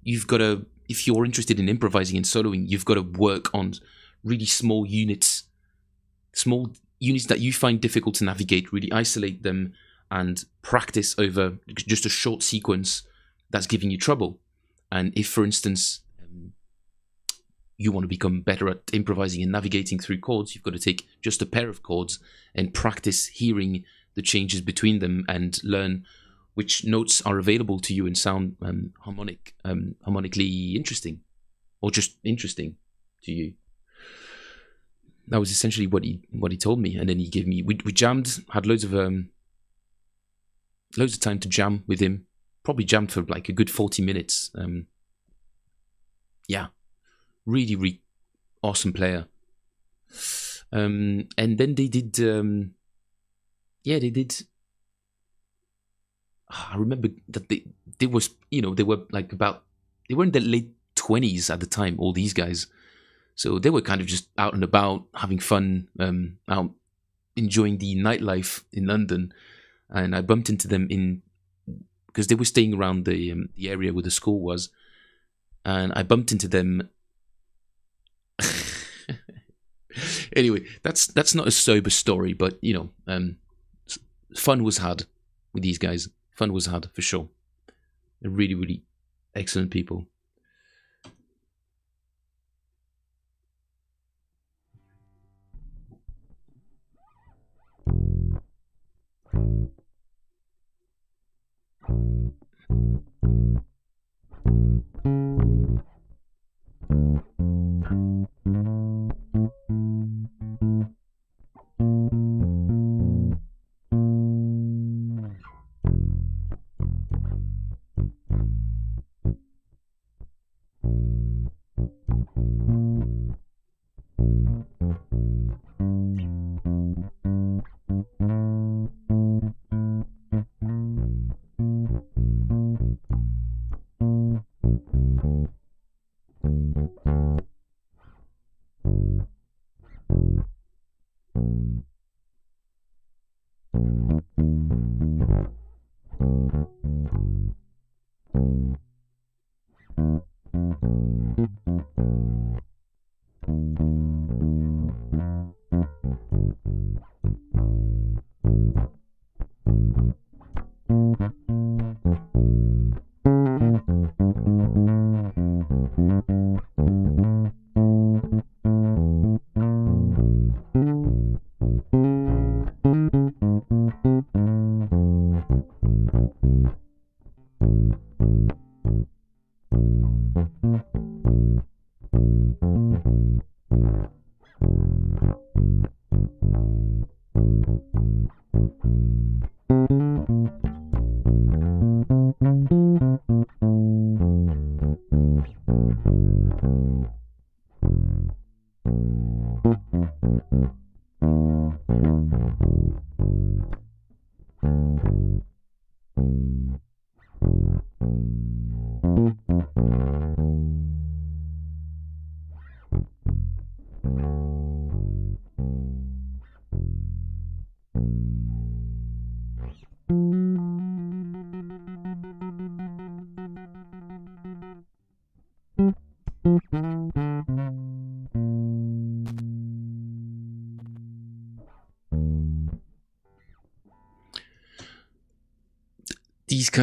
you've got to, if you're interested in improvising and soloing, you've got to work on really small units that you find difficult to navigate, really isolate them and practice over just a short sequence that's giving you trouble. And if, for instance, you want to become better at improvising and navigating through chords, you've got to take just a pair of chords and practice hearing the changes between them and learn which notes are available to you and sound harmonically interesting, or just interesting to you. That was essentially what he told me. And then he gave me, we jammed, had loads of time to jam with him. Probably jammed for like a good 40 minutes. Yeah, really awesome player. And then they did, I remember that they were like they were in their late 20s at the time, all these guys. So they were kind of just out and about, having fun, out enjoying the nightlife in London. And I bumped into them because they were staying around the area where the school was. And I bumped into them. Anyway, that's not a sober story, but fun was had with these guys. Fun was had for sure. They're really excellent people.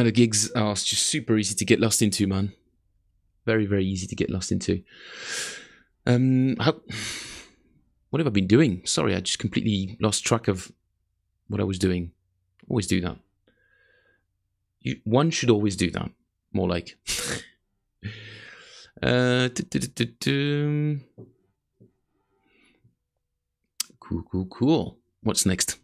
kind of gigs are just super easy to get lost into, man. Very, very easy to get lost into. What have I been doing? Sorry, I just completely lost track of what I was doing. Always do that. One should always do that. More like. Cool. What's next?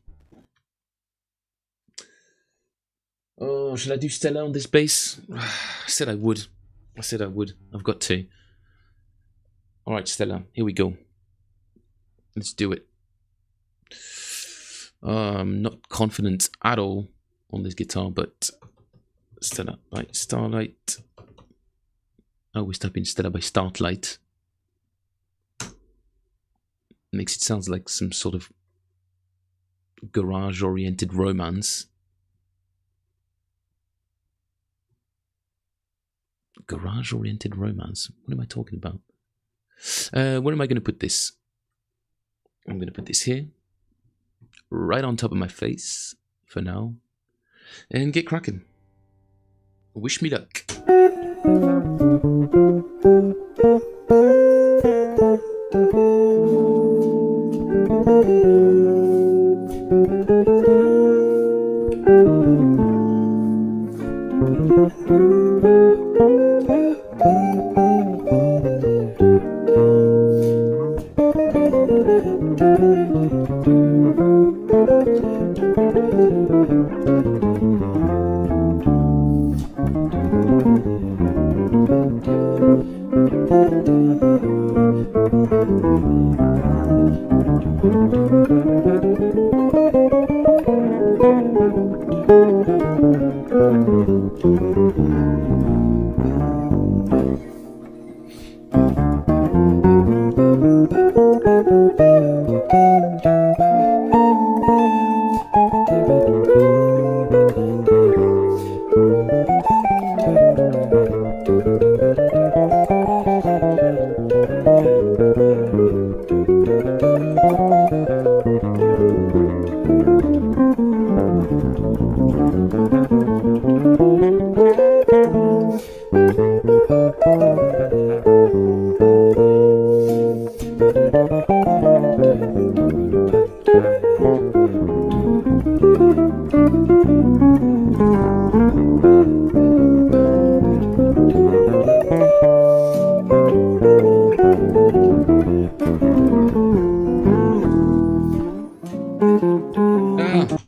Oh, should I do Stella on this bass? I said I would. I've got to. Alright, Stella, here we go. Let's do it. I'm not confident at all on this guitar, but Stella by Starlight. I always type in Stella by Starlight. Makes it sound like some sort of garage-oriented romance. Garage-oriented romance? What am I talking about? Where am I going to put this? I'm going to put this here. Right on top of my face. For now. And get cracking. Wish me luck.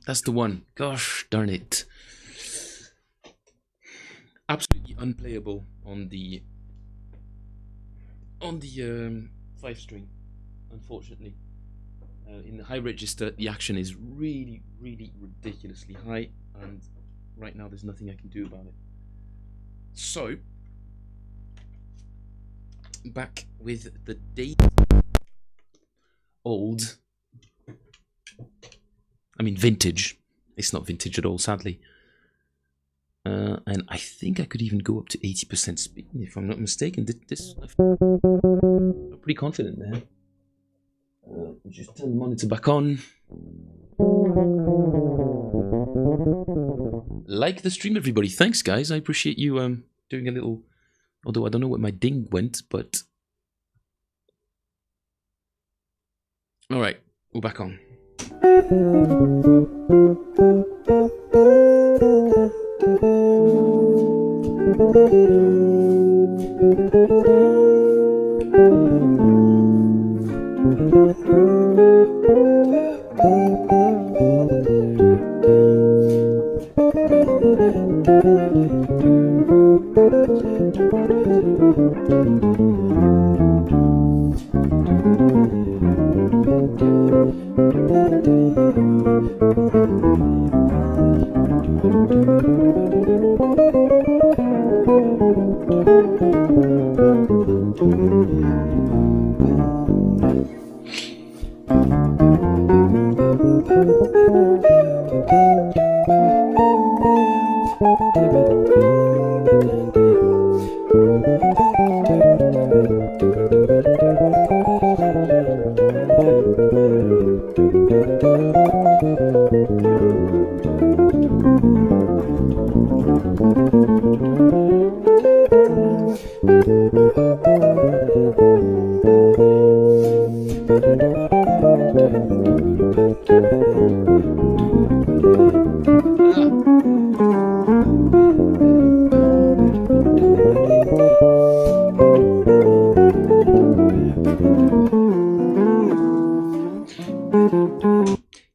That's the one. Gosh darn it. Absolutely unplayable on the 5-string, unfortunately. In the high register, the action is really, really ridiculously high, and right now there's nothing I can do about it. So, back with the vintage. It's not vintage at all, sadly. And I think I could even go up to 80% speed, if I'm not mistaken. I'm pretty confident there. Just turn the monitor back on. Like the stream, everybody. Thanks, guys. I appreciate you doing a little... Although I don't know where my ding went, but... Alright, we're back on.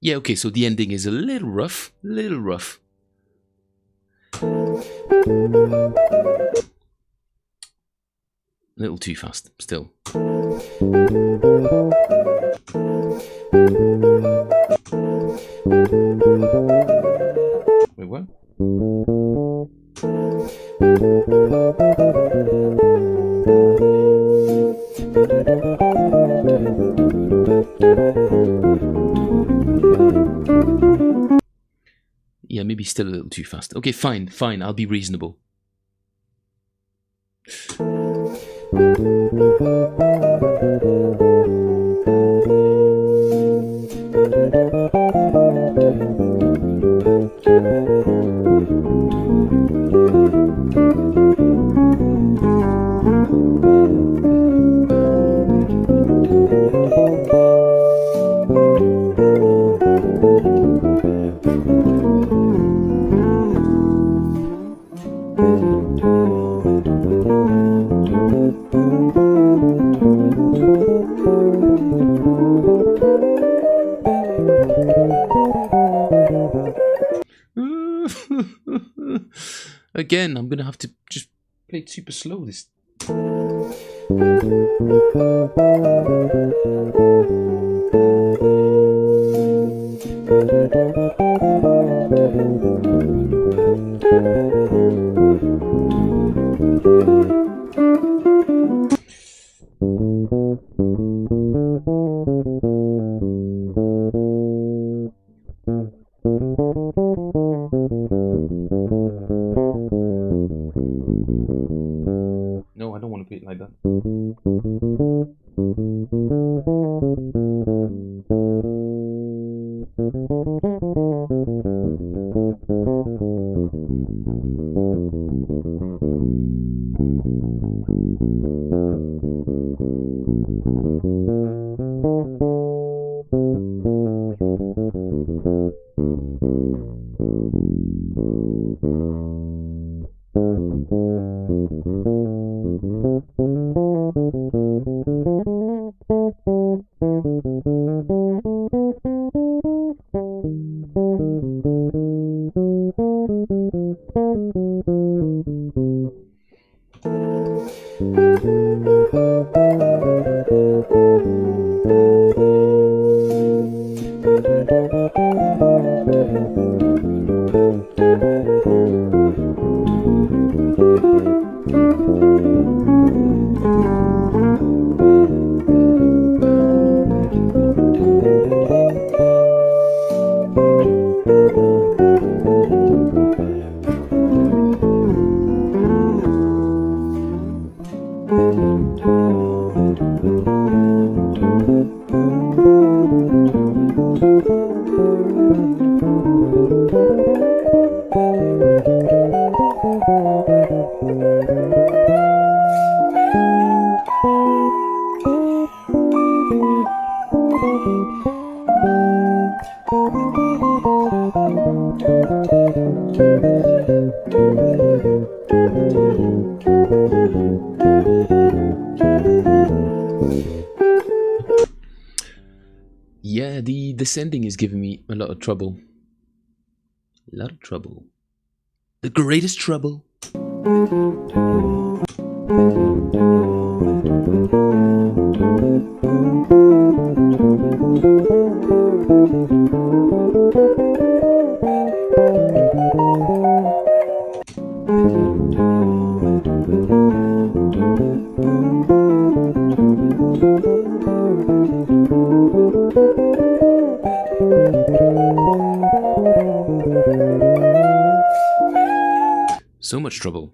Yeah, okay, so the ending is a little rough, little rough. A little too fast, still. Wait, what? Yeah, maybe still a little too fast. Okay, fine, fine, I'll be reasonable. Again, I'm gonna have to just play it super slow this. No, I don't want to play it like that. Yeah, this ending is giving me a lot of trouble. A lot of trouble. The greatest trouble. So much trouble.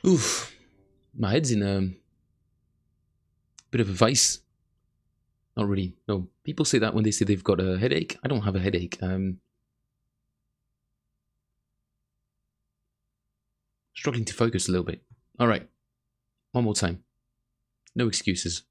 Oof, my head's in a bit of a vice. Not really. No, people say that when they say they've got a headache. I don't have a headache. Struggling to focus a little bit. All right, one more time. No excuses.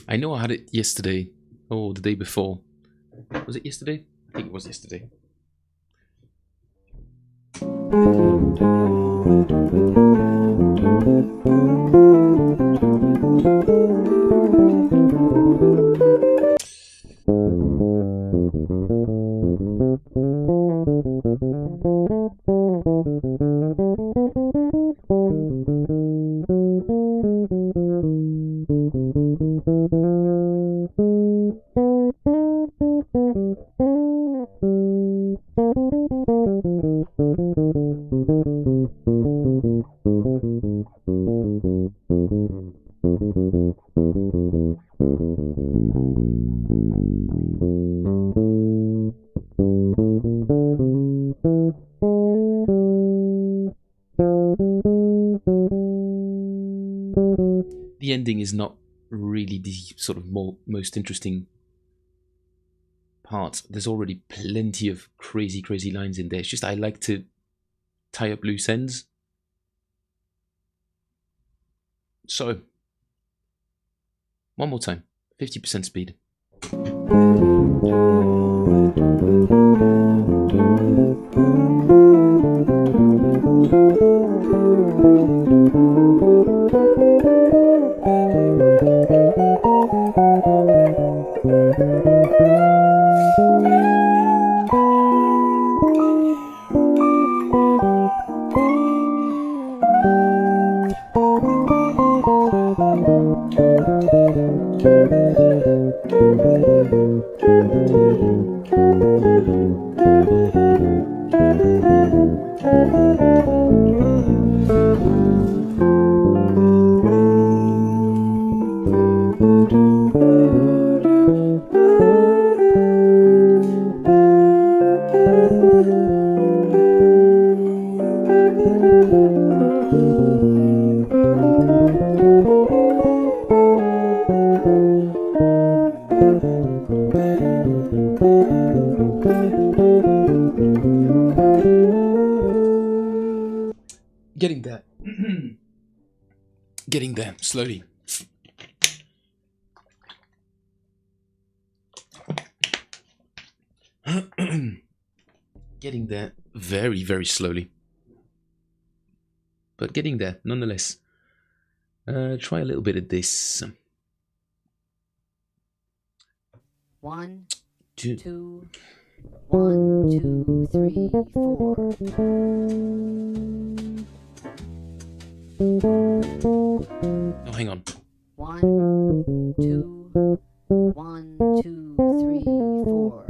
I know I had it yesterday, or the day before. Was it yesterday? I think it was yesterday. The ending is not really the sort of most interesting part. There's already plenty of crazy lines in there. It's just I like to tie up loose ends. So, one more time, 50% speed. Getting there. Getting there, slowly. Getting there very slowly. But getting there, nonetheless. Try a little bit of this. 1, 2, 2, 1, 2, 3, 4. No, hang on. 1, 2, 1, 2, 3, 4.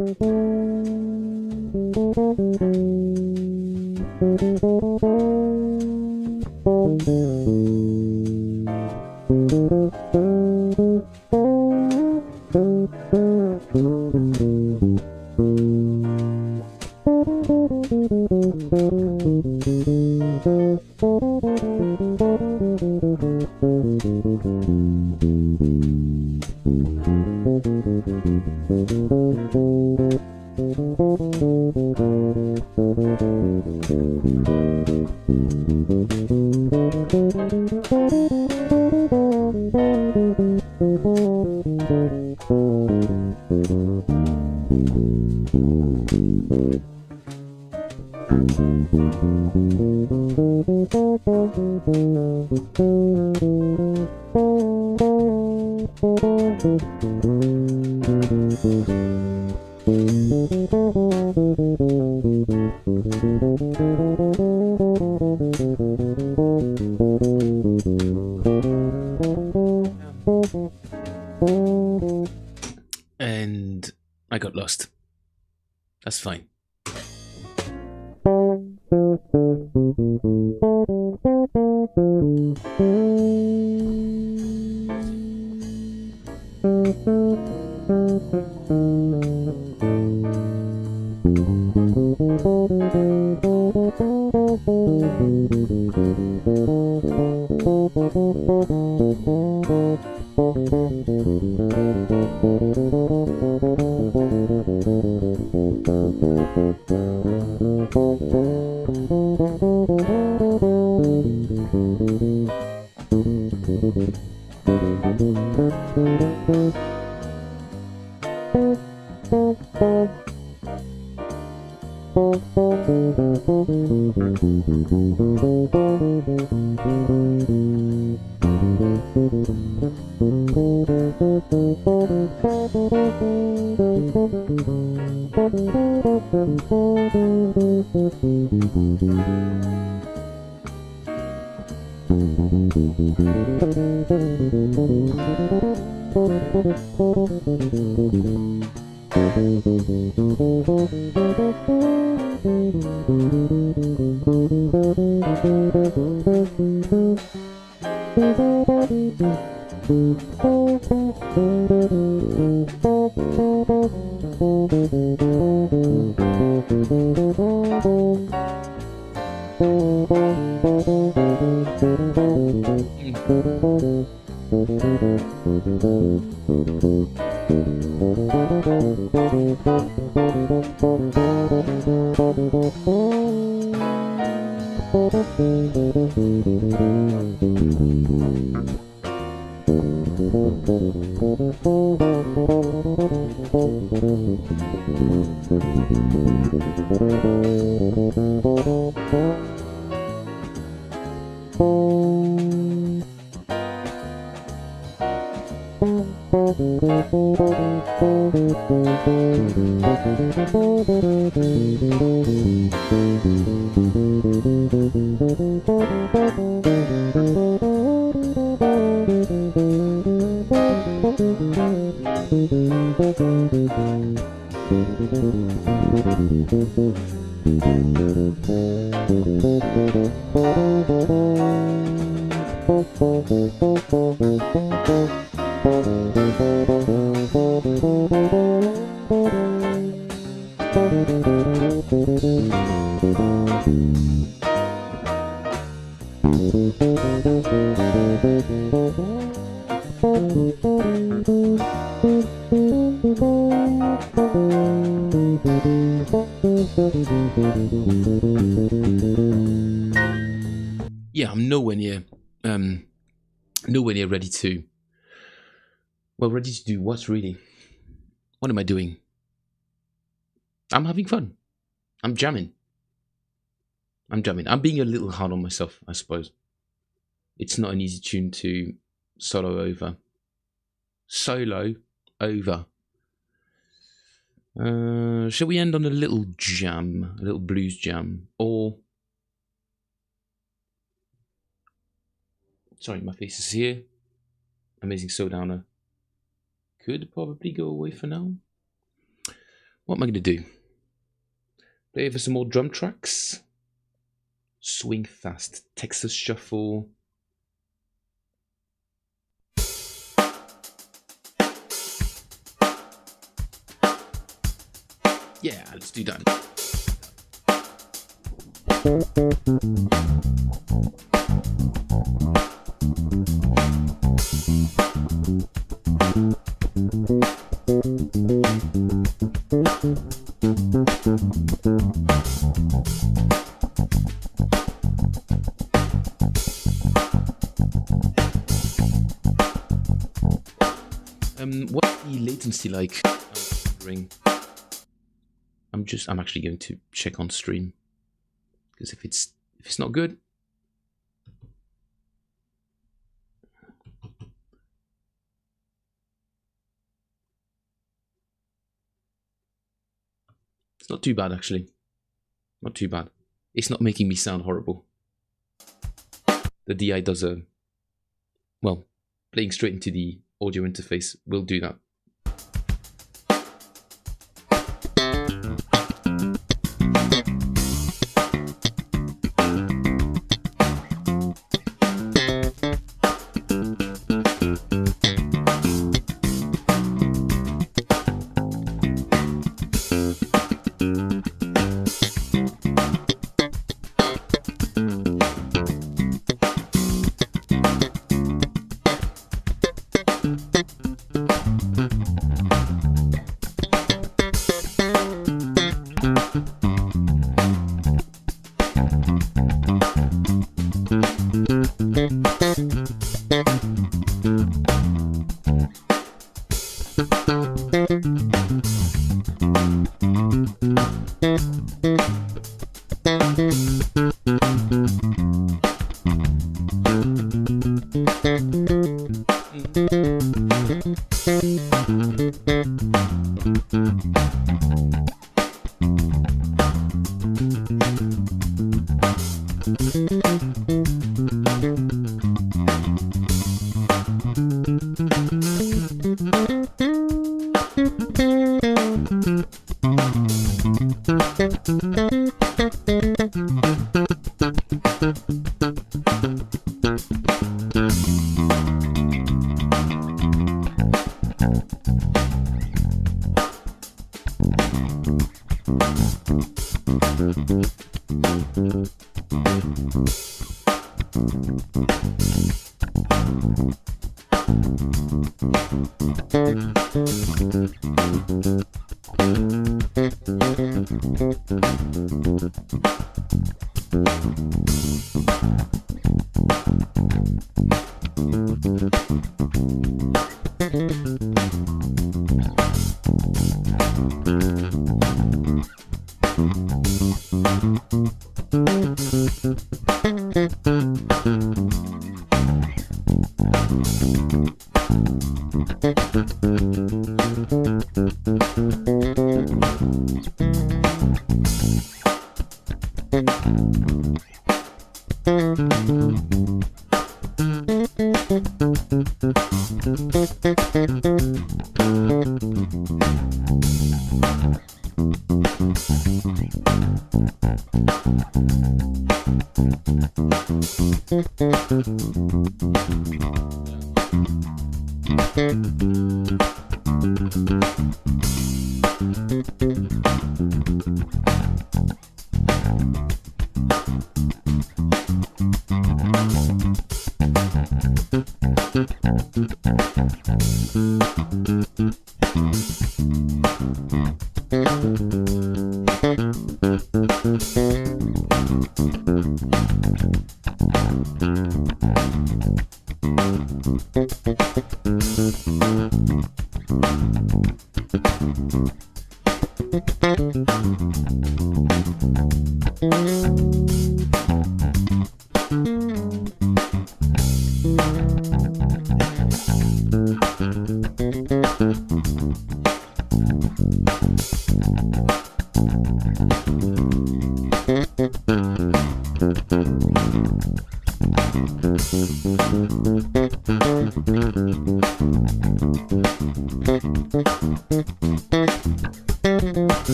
And I got lost. That's fine. Yeah, I'm nowhere near ready to. Well, ready to do what really? What am I doing? I'm having fun. I'm jamming. I'm being a little hard on myself, I suppose. It's not an easy tune to solo over. Solo over. Shall we end on a little jam, a little blues jam, or? Sorry, my face is here. Amazing Soul Downer. Could probably go away for now. What am I going to do? Play over some more drum tracks? Swing Fast, Texas Shuffle. Yeah, let's do that. What's the latency like? I'm wondering. I'm actually going to check on stream, because if it's not good, it's not too bad actually. Not too bad. It's not making me sound horrible. The DI does well, playing straight into the audio interface will do that.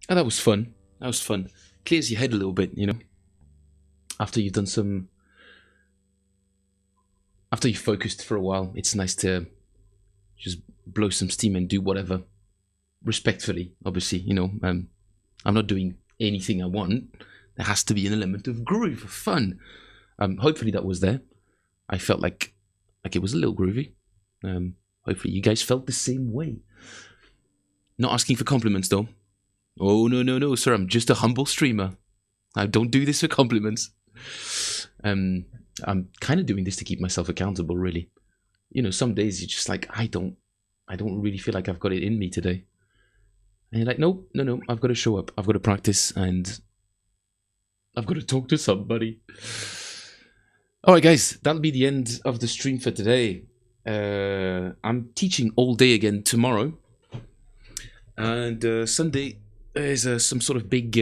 Oh, that was fun. That was fun. Clears your head a little bit, you know. After you've done some, after you've focused for a while, it's nice to just blow some steam and do whatever, respectfully. Obviously, you know. I'm not doing anything I want. There has to be an element of groove, fun. Hopefully that was there. I felt like it was a little groovy. Hopefully you guys felt the same way. Not asking for compliments though. Oh no, sir! I'm just a humble streamer. I don't do this for compliments. I'm kind of doing this to keep myself accountable, really. You know, some days you're just like, I don't really feel like I've got it in me today. And you're like, no, I've got to show up. I've got to practice, and I've got to talk to somebody. All right, guys, that'll be the end of the stream for today. I'm teaching all day again tomorrow, and Sunday is some sort of big,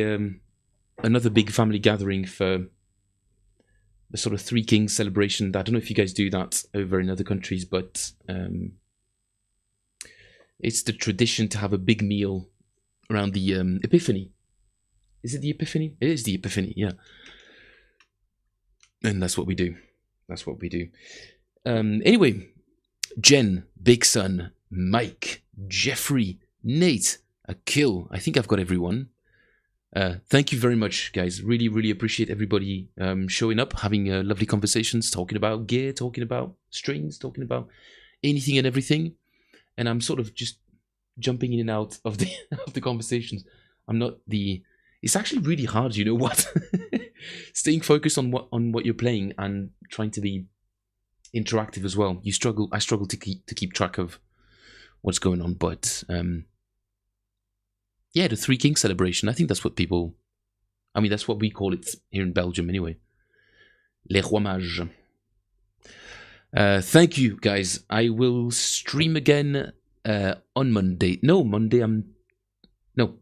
another big family gathering for the sort of Three Kings celebration. I don't know if you guys do that over in other countries, but it's the tradition to have a big meal around the Epiphany. Is it the Epiphany? It is the Epiphany, yeah. And that's what we do. That's what we do. Anyway, Jen, Big Son, Mike, Jeffrey, Nate, Akil. I think I've got everyone. Thank you very much, guys. Really, really appreciate everybody showing up, having lovely conversations, talking about gear, talking about strings, talking about anything and everything. And I'm sort of just jumping in and out of the of the conversations. I'm not the. It's actually really hard, you know what? Staying focused on what you're playing and trying to be interactive as well. I struggle to keep track of what's going on, but yeah, the Three Kings celebration. I think that's what people. I mean, that's what we call it here in Belgium, anyway. Les Rois Mages. Thank you, guys. I will stream again on Monday. No, Monday.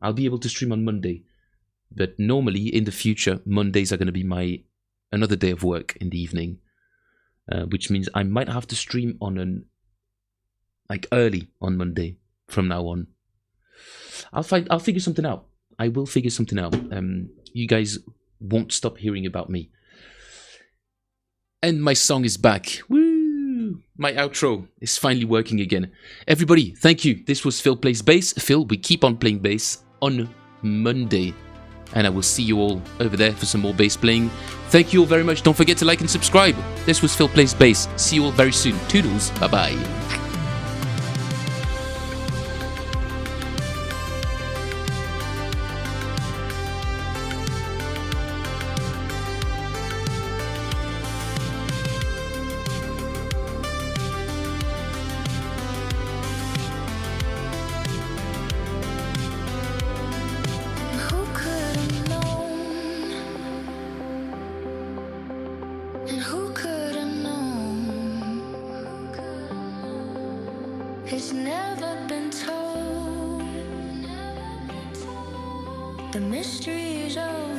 I'll be able to stream on Monday. But normally, in the future, Mondays are going to be another day of work in the evening, which means I might have to stream on early on Monday from now on. I'll figure something out. I will figure something out. You guys won't stop hearing about me. And my song is back. Woo! My outro is finally working again. Everybody, thank you. This was Phil Plays Bass. Phil, we keep on playing bass on Monday. And I will see you all over there for some more bass playing. Thank you all very much. Don't forget to like and subscribe. This was Phil Plays Bass. See you all very soon. Toodles. Bye-bye. Who could have known? And who could have known? It's never been told. The mystery is over.